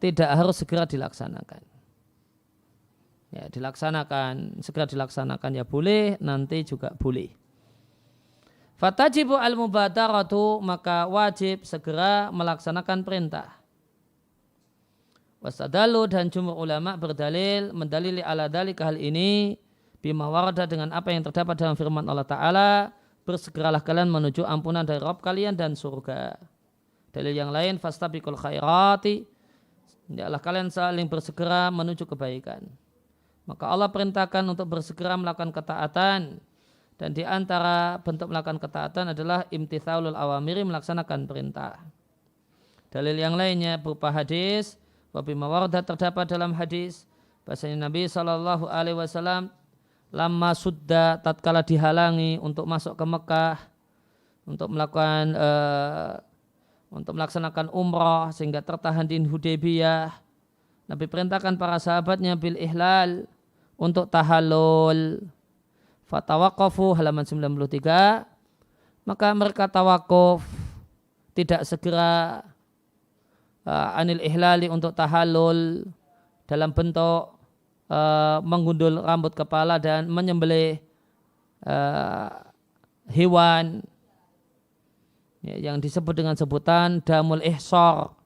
tidak harus segera dilaksanakan. Segera dilaksanakan ya boleh, nanti juga boleh. Fatajibu al-mubadaratu, maka wajib segera melaksanakan perintah. Wastadalu, dan jumhur ulama mendalili ala dalika hal ini bima warada dengan apa yang terdapat dalam firman Allah Ta'ala, bersegeralah kalian menuju ampunan dari Rabb kalian dan surga. Dalil yang lain, fastabiqul khairati, hendaklah kalian saling bersegera menuju kebaikan. Maka Allah perintahkan untuk bersegera melakukan ketaatan, dan di antara bentuk melakukan ketaatan adalah imtithalul awamiri, melaksanakan perintah. Dalil yang lainnya berupa hadis, wabima warada terdapat dalam hadis bahasanya Nabi SAW lama sudda, tatkala dihalangi untuk masuk ke Mekah untuk melaksanakan umrah sehingga tertahan di Hudaybiyah, Nabi perintahkan para sahabatnya bil ihlal untuk tahallul. Fatawaqafu, halaman 93, maka mereka tawakuf tidak segera anil ihlali untuk tahallul dalam bentuk menggundul rambut kepala dan menyembelih hewan yang disebut dengan sebutan damul ihsar,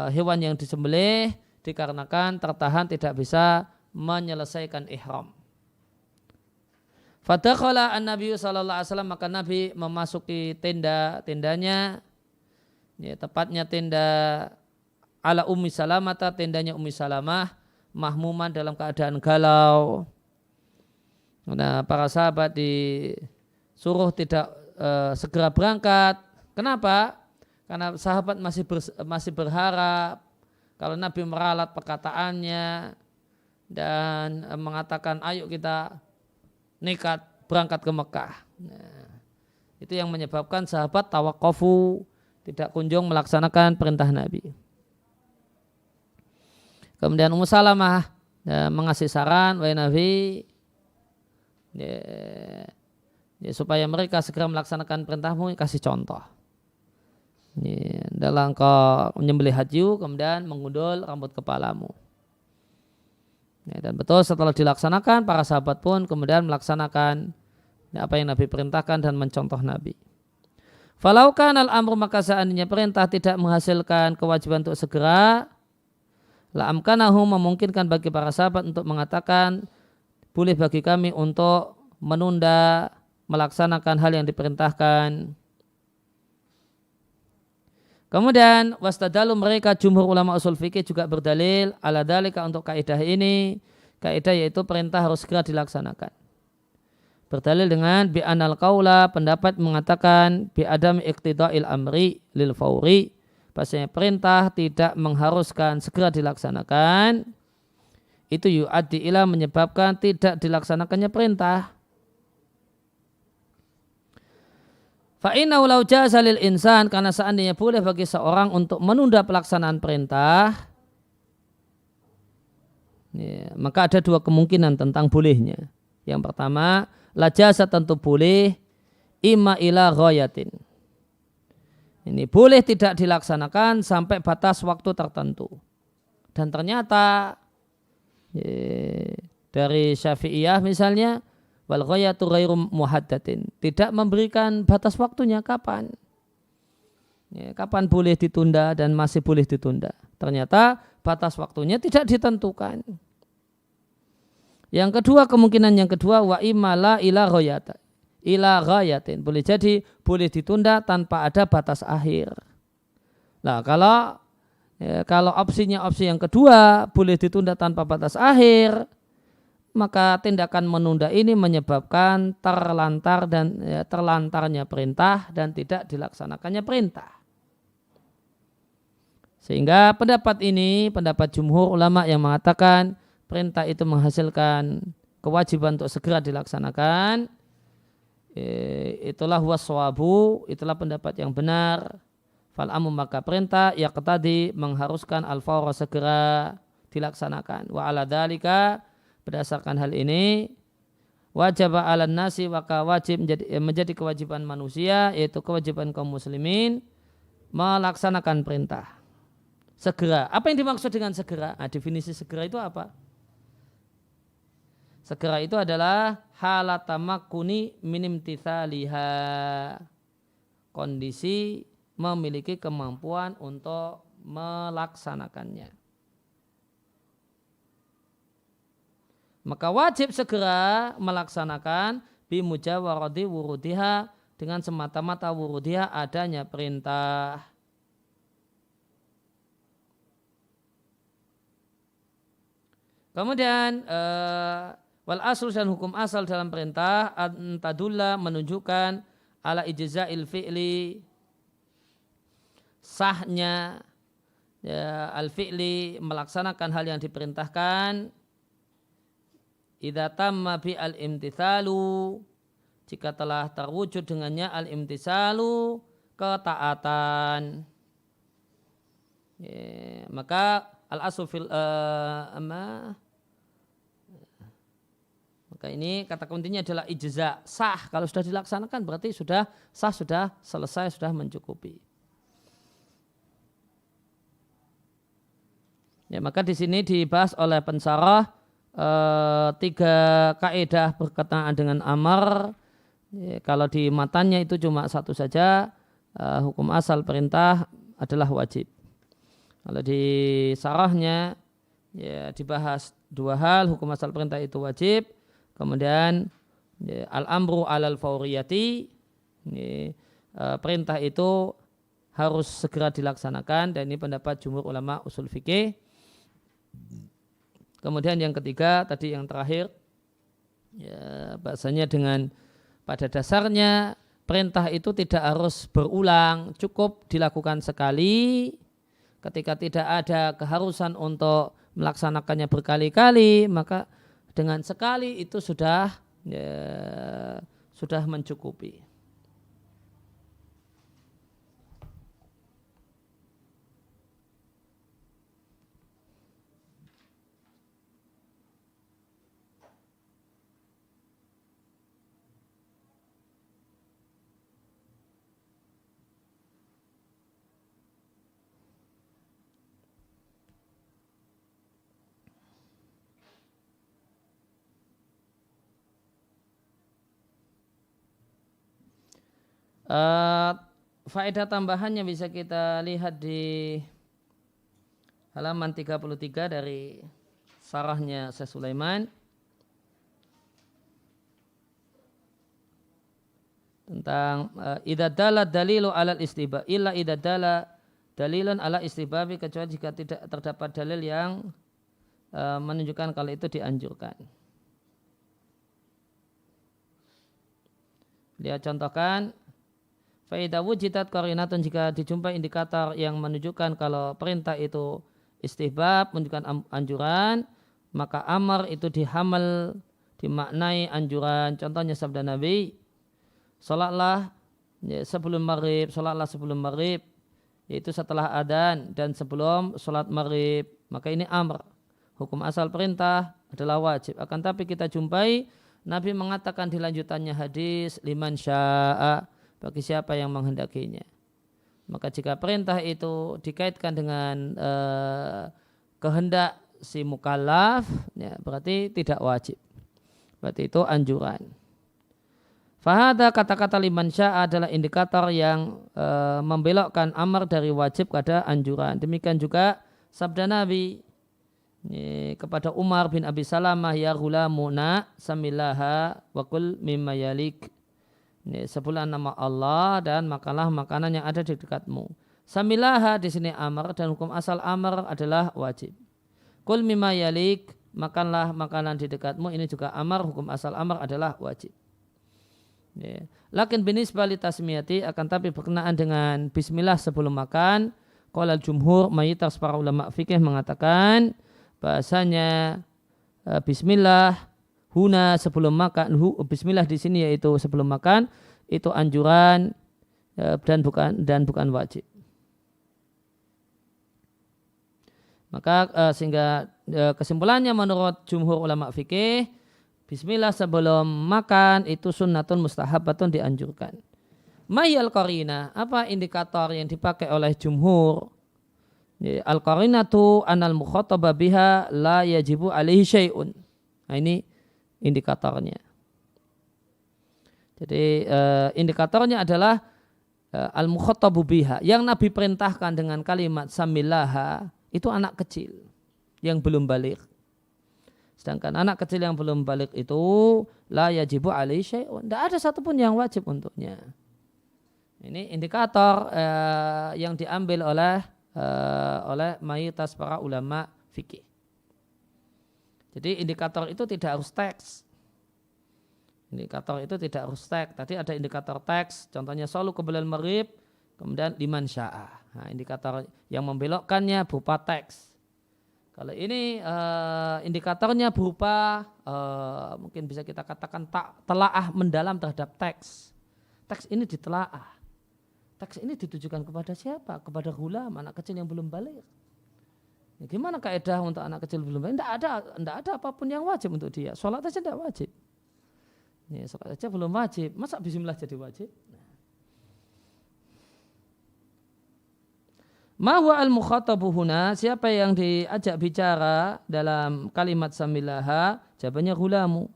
hewan yang disembelih dikarenakan tertahan tidak bisa menyelesaikan ihram. Fadakhala an-Nabi sallallahu alaihi wasallam, maka Nabi memasuki tendanya, tepatnya tenda ala Ummi Salamah, tendanya Ummi Salamah, mahmuman dalam keadaan galau. Nah, para sahabat disuruh tidak segera berangkat. Kenapa? Karena sahabat masih berharap kalau Nabi meralat perkataannya dan mengatakan ayo kita nekat berangkat ke Mekah. Nah, itu yang menyebabkan sahabat tawaqafu, tidak kunjung melaksanakan perintah Nabi. Kemudian Ummu Salamah mengasih saran, wahai Nabi, supaya mereka segera melaksanakan perintahmu, kasih contoh. Dalam kau menyembelih haji, kemudian menggundul rambut kepalamu. Dan betul setelah dilaksanakan, para sahabat pun kemudian melaksanakan apa yang Nabi perintahkan dan mencontoh Nabi. Falau kana al-amru, maka seandainya perintah tidak menghasilkan kewajiban untuk segera, la amkanahu, memungkinkan bagi para sahabat untuk mengatakan boleh bagi kami untuk menunda melaksanakan hal yang diperintahkan. Kemudian wastadalu, mereka jumhur ulama usul fikih juga berdalil ala dalika untuk kaidah ini, kaidah yaitu perintah harus segera dilaksanakan. Berdalil dengan bi anal qaula, pendapat mengatakan bi adam iqtida'il amri lil fauri, bahasanya perintah tidak mengharuskan segera dilaksanakan, itu yu'addi ila, menyebabkan tidak dilaksanakannya perintah. Fa'innahu law jaza lil insan, karena seandainya boleh bagi seorang untuk menunda pelaksanaan perintah, maka ada dua kemungkinan tentang bolehnya. Yang pertama, la jaza, tentu boleh, imma ila ghayatin. Ini boleh tidak dilaksanakan sampai batas waktu tertentu. Dan ternyata dari Syafi'iyah misalnya, wal ghayatu ghairu muhaddatin, tidak memberikan batas waktunya kapan. Kapan boleh ditunda dan masih boleh ditunda. Ternyata batas waktunya tidak ditentukan. Yang kedua, kemungkinan yang kedua, wa imala ila ghayatin, boleh jadi boleh ditunda tanpa ada batas akhir. Nah, kalau opsinya opsi yang kedua, boleh ditunda tanpa batas akhir, maka tindakan menunda ini menyebabkan terlantarnya perintah dan tidak dilaksanakannya perintah. Sehingga pendapat ini, pendapat jumhur ulama yang mengatakan perintah itu menghasilkan kewajiban untuk segera dilaksanakan, itulah waswabu, itulah pendapat yang benar. Fal amru, maka perintah yaqtadi, mengharuskan al-fawra, segera dilaksanakan. Wa ala dzalika, berdasarkan hal ini, wajib 'alan nasi, maka wajib menjadi kewajiban manusia, yaitu kewajiban kaum muslimin, melaksanakan perintah segera. Apa yang dimaksud dengan segera? Nah, definisi segera itu apa? Segera itu adalah halat tamakkuni min imtitsaliha, kondisi memiliki kemampuan untuk melaksanakannya. Maka wajib segera melaksanakan bimujawarati wurudiha, dengan semata-mata wurudiha, adanya perintah. Kemudian wal asl, dan hukum asal dalam perintah, antadulla, menunjukkan ala ijza'il fi'li, sahnya al fi'li, melaksanakan hal yang diperintahkan, idza tamma bi al imtithalu, jika telah terwujud dengannya al imtithalu, ketaatan. Maka al asl fil Maka ini kata kuncinya adalah ijza, sah. Kalau sudah dilaksanakan berarti sudah sah, sudah selesai, sudah mencukupi. Ya, maka di sini dibahas oleh pensarah 3 kaidah berkenaan dengan amar. Ya, kalau di matanya itu cuma satu saja, hukum asal perintah adalah wajib. Kalau di sarahnya ya dibahas 2 hal, hukum asal perintah itu wajib, kemudian ya, al-amru alal fauriyati, ya, perintah itu harus segera dilaksanakan, dan ini pendapat jumhur ulama usul fikih. Kemudian yang ketiga tadi yang terakhir, ya, bahasanya dengan pada dasarnya perintah itu tidak harus berulang, cukup dilakukan sekali. Ketika tidak ada keharusan untuk melaksanakannya berkali-kali, maka dengan sekali itu sudah mencukupi. Faedah tambahannya bisa kita lihat di halaman 33 dari sarahnya Syekh Sulaiman tentang idza dalla dalilu alal istibab illa idza dalla dalilun ala istibabi, kecuali jika tidak terdapat dalil yang menunjukkan kalau itu dianjurkan. Dia contohkan faida wujidat qarinatun, jika dijumpai indikator yang menunjukkan kalau perintah itu istihbab, menunjukkan anjuran, maka amar itu dihamal, dimaknai anjuran. Contohnya sabda Nabi, salatlah sebelum maghrib, salatlah sebelum maghrib, yaitu setelah adzan dan sebelum salat maghrib. Maka ini amr, hukum asal perintah adalah wajib. Akan tapi kita jumpai Nabi mengatakan di lanjutannya hadis, liman sya'a, bagi siapa yang menghendakinya. Maka jika perintah itu dikaitkan dengan kehendak si mukallaf, ya, berarti tidak wajib. Berarti itu anjuran. Fahada, kata-kata liman sya'a adalah indikator yang membelokkan amar dari wajib pada anjuran. Demikian juga sabda Nabi kepada Umar bin Abi Salamah, ya ghulamuna samillaha wa kul mimma yalik. Sebulan nama Allah dan makanlah makanan yang ada di dekatmu. Samilaha di sini amar, dan hukum asal amar adalah wajib. Kul mimma yalik, makanlah makanan di dekatmu, ini juga amar, hukum asal amar adalah wajib. Lakin binisbah li tasmiyati, akan tapi berkenaan dengan bismillah sebelum makan, qala jumhur, mayoritas para ulama fikih mengatakan bahasanya bismillah huna sebelum makan, bismillah di sini yaitu sebelum makan, itu anjuran dan bukan wajib. Maka sehingga kesimpulannya menurut jumhur ulama fikih, bismillah sebelum makan itu sunnatun mustahabatun, dianjurkan. Mayal qarina, apa indikator yang dipakai oleh jumhur? Al qarinatu anal mukhatabah biha la yajibu alaihi syai'un. Nah, ini indikatornya. Jadi indikatornya adalah al-mukhatabu biha, yang Nabi perintahkan dengan kalimat samillaha itu anak kecil yang belum balik. Sedangkan anak kecil yang belum balik itu la yajibu alaihi syai'un, tidak ada satupun yang wajib untuknya. Ini indikator yang diambil oleh mayoritas para ulama fikih. Jadi indikator itu tidak harus teks. Indikator itu tidak harus teks. Tadi ada indikator teks, contohnya solu qabla maghrib, kemudian liman sya'a. Nah, indikator yang membelokkannya berupa teks. Kalau ini indikatornya berupa mungkin bisa kita katakan telaah mendalam terhadap teks. Teks ini ditelaah. Teks ini ditujukan kepada siapa? Kepada ghulam, anak kecil yang belum balik. Gimana kaidah untuk anak kecil belum balik? Tidak ada apapun yang wajib untuk dia. Sholat saja tidak wajib. Ya, sholat aja belum wajib, masa bismillah jadi wajib? Ma huwa al-mukhatabu huna, siapa yang diajak bicara dalam kalimat samilaha? Jawabannya gulamu.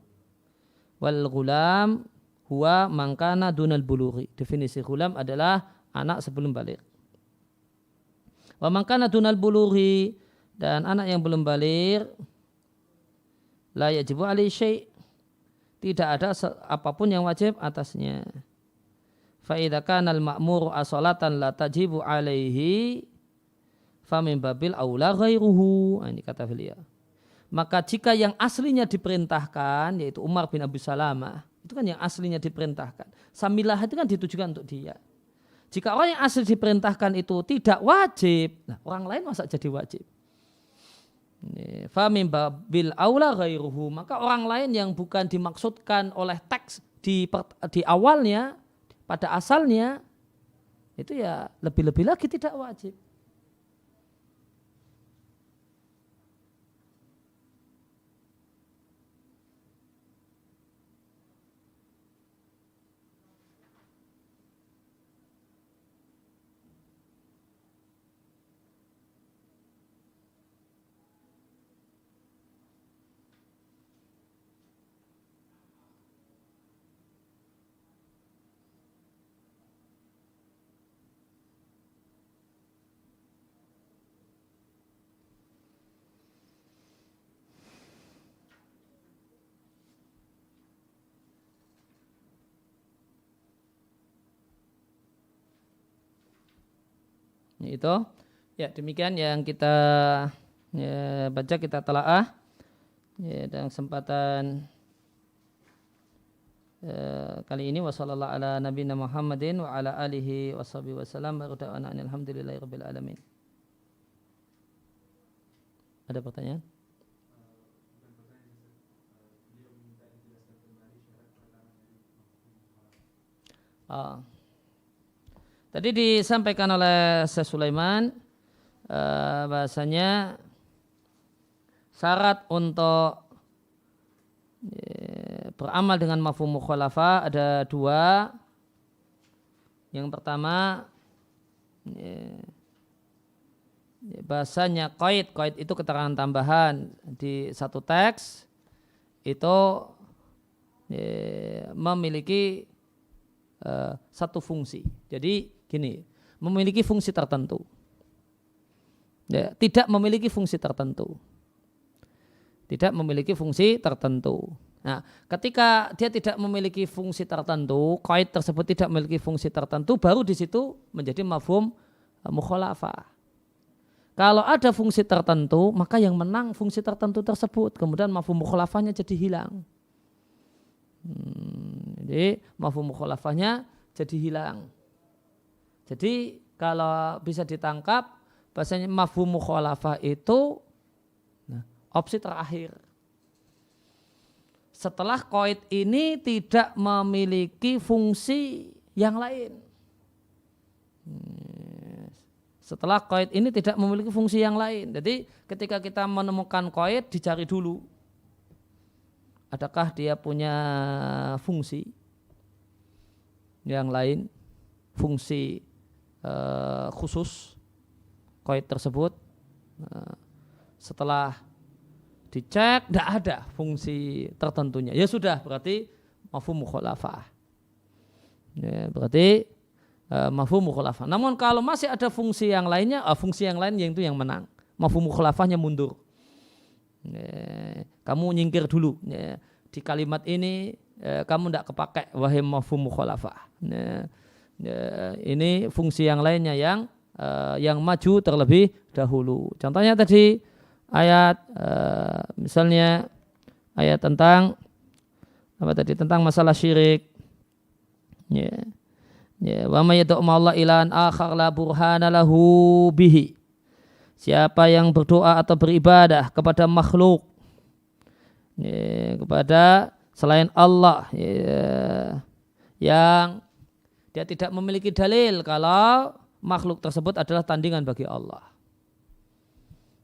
Wal gulam huwa mangkana dunal bulughi. Definisi gulam adalah anak sebelum balik. Wa mangkana dunal bulughi, dan anak yang belum balik, la yajibu alaihi syai', tidak ada apapun yang wajib atasnya. Fa idza kana al-ma'muru as-salatan la tajibu alaihi fa min babil aula ghairuhu. Ini kata beliau. Maka jika yang aslinya diperintahkan, yaitu Umar bin Abi Salamah, itu kan yang aslinya diperintahkan. Samilah itu kan ditujukan untuk dia. Jika orang yang asli diperintahkan itu tidak wajib, nah orang lain masa jadi wajib? Fa min babil aula ghairuhu, maka orang lain yang bukan dimaksudkan oleh teks di awalnya, pada asalnya, itu ya lebih-lebih lagi tidak wajib. Itu ya, demikian yang kita baca, kita telaah ya, dalam kesempatan kali ini. Wassallallahu ala nabiyina Muhammadin wa ala alihi washabihi wasallam. Alhamdulillahirabbil alamin. Ada pertanyaan? Tadi disampaikan oleh Syekh Sulaiman bahasanya syarat untuk beramal dengan mafhum mukhalafah ada dua. Yang pertama, bahasanya qaid itu keterangan tambahan di satu teks itu memiliki satu fungsi. Jadi gini, memiliki fungsi tertentu. Ya, tidak memiliki fungsi tertentu. Tidak memiliki fungsi tertentu. Nah, ketika dia tidak memiliki fungsi tertentu, qaid tersebut tidak memiliki fungsi tertentu, baru di situ menjadi mafhum mukhalafah. Kalau ada fungsi tertentu, maka yang menang fungsi tertentu tersebut. Kemudian mafhum mukhalafahnya jadi hilang. Jadi mafhum mukhalafahnya jadi hilang. Jadi kalau bisa ditangkap, bahasanya mafhum mukhalafah itu opsi terakhir. Setelah qaid ini tidak memiliki fungsi yang lain. Setelah qaid ini tidak memiliki fungsi yang lain. Jadi ketika kita menemukan qaid, dicari dulu. Adakah dia punya fungsi yang lain, fungsi khusus qaid tersebut? Setelah dicek tidak ada fungsi tertentunya, ya sudah, berarti mafhum mukhalafah. Ya, berarti mafhum mukhalafah. Namun kalau masih ada fungsi yang lainnya, fungsi yang lain yang itu yang menang, mafhum mukhalafahnya mundur. Ya, kamu nyingkir dulu. Ya, di kalimat ini kamu tidak kepakai wahai mafhum mukhalafah. Ya, ini fungsi yang lainnya yang maju terlebih dahulu. Contohnya tadi ayat misalnya ayat tentang apa tadi, tentang masalah syirik. Ya. Ya, wa may yad'u ma'allahi ilahan akhar la burhana lahu bihi. Siapa yang berdoa atau beribadah kepada makhluk, ya, kepada selain Allah, ya, yang dia tidak memiliki dalil kalau makhluk tersebut adalah tandingan bagi Allah,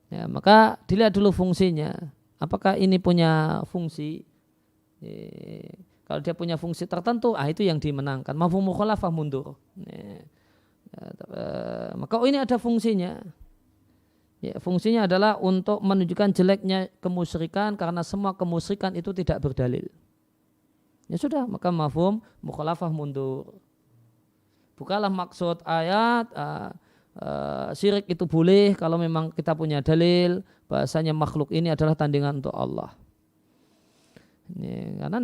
ya, maka dilihat dulu fungsinya. Apakah ini punya fungsi? Ya, Kalau dia punya fungsi tertentu, itu yang dimenangkan. Mafhum mukhalafah mundur. Maka ini ada fungsinya. Ya, fungsinya adalah untuk menunjukkan jeleknya kemusyrikan karena semua kemusyrikan itu tidak berdalil. Ya sudah, maka mafhum mukhalafah mundur. Bukanlah maksud ayat syirik itu boleh kalau memang kita punya dalil bahasanya makhluk ini adalah tandingan untuk Allah. Ini, karena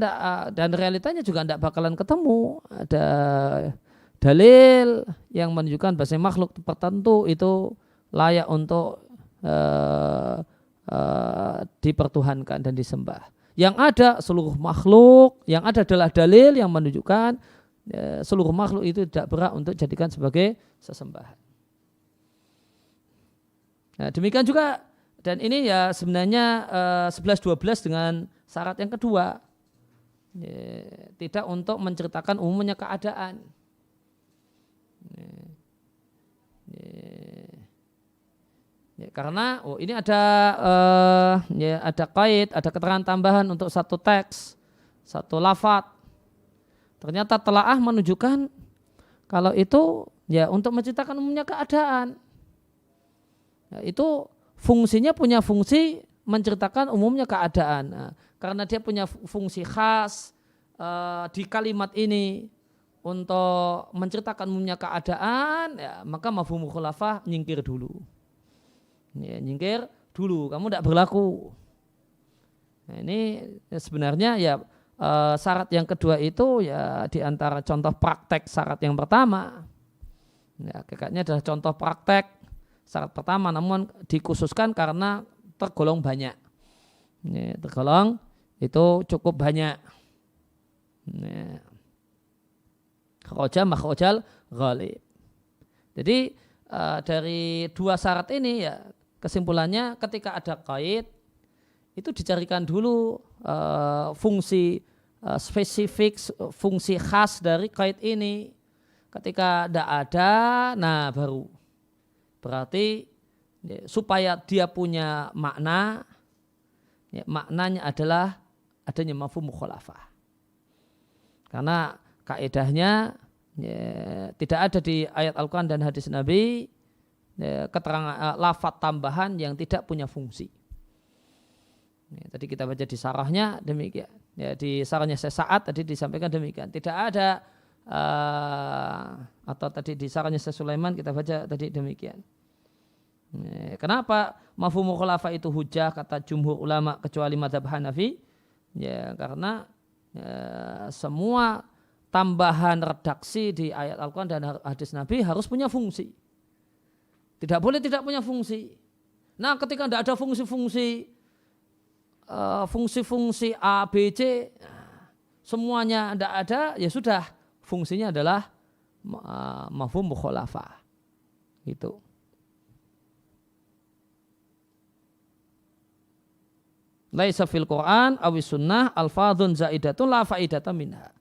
dan realitanya juga tidak bakalan ketemu ada dalil yang menunjukkan bahasanya makhluk tertentu itu layak untuk dipertuhankan dan disembah. Yang ada seluruh makhluk, yang ada adalah dalil yang menunjukkan seluruh makhluk itu tidak berhak untuk dijadikan sebagai sesembahan. Nah, demikian juga, dan ini ya sebenarnya 11-12 dengan syarat yang kedua, tidak untuk menceritakan umumnya keadaan. Karena ini ada ada kait, ada keterangan tambahan untuk satu teks, satu lafadz. Ternyata telaah menunjukkan kalau itu ya untuk menceritakan umumnya keadaan. Itu fungsinya punya fungsi menceritakan umumnya keadaan. Nah, karena dia punya fungsi khas di kalimat ini untuk menceritakan umumnya keadaan, ya, maka mafhum mukhalafah nyingkir dulu. Ya, nyingkir dulu, kamu tidak berlaku. Nah, ini sebenarnya ya syarat yang kedua itu ya diantara contoh praktek syarat yang pertama. Ya, hakikatnya adalah contoh praktek syarat pertama, namun dikhususkan karena tergolong banyak. Ya, tergolong itu cukup banyak. Kharajah makhrajal ghalib. Jadi dari dua syarat ini ya kesimpulannya ketika ada qaid itu dicarikan dulu fungsi spesifik, fungsi khas dari qaid ini. Ketika tidak ada, nah baru berarti ya, supaya dia punya makna, ya, maknanya adalah adanya mafhum mukhalafah. Karena kaidahnya ya, tidak ada di ayat Al-Quran dan hadis Nabi ya, keterangan lafadz tambahan yang tidak punya fungsi. Ya, tadi kita baca di sarahnya demikian. Ya, di sarahnya sesaat tadi disampaikan demikian. Tidak ada atau tadi di sarahnya Sulaiman kita baca tadi demikian. Ya, kenapa mafhum mukhalafah itu hujah kata jumhur ulama kecuali mazhab Hanafi? Ya, karena semua tambahan redaksi di ayat Al-Quran dan hadis Nabi harus punya fungsi. Tidak boleh tidak punya fungsi. Nah, ketika tidak ada fungsi-fungsi A, B, C, semuanya tidak ada, ya sudah, fungsinya adalah mafhum mukhalafah. Gitu. Laisa fil Quran awis sunnah alfadhun zaidatun la faidata minha.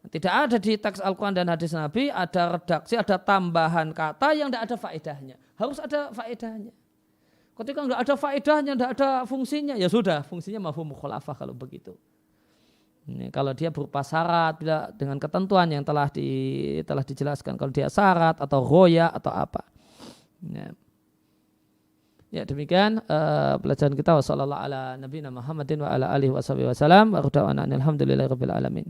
Tidak ada di teks Al-Quran dan hadis Nabi ada redaksi, ada tambahan kata yang tidak ada faedahnya. Harus ada faedahnya. Ketika tidak ada faedahnya, tidak ada fungsinya, ya sudah, fungsinya mafhum mukhalafah kalau begitu. Ini, kalau dia berupa syarat dengan ketentuan yang telah dijelaskan, kalau dia syarat atau ghoya atau apa. Ya demikian pelajaran kita. Wassallallahu ala nabiyina Muhammadin wa ala alihi wasallam wa sallam wa alhamdulillahirabbil alamin.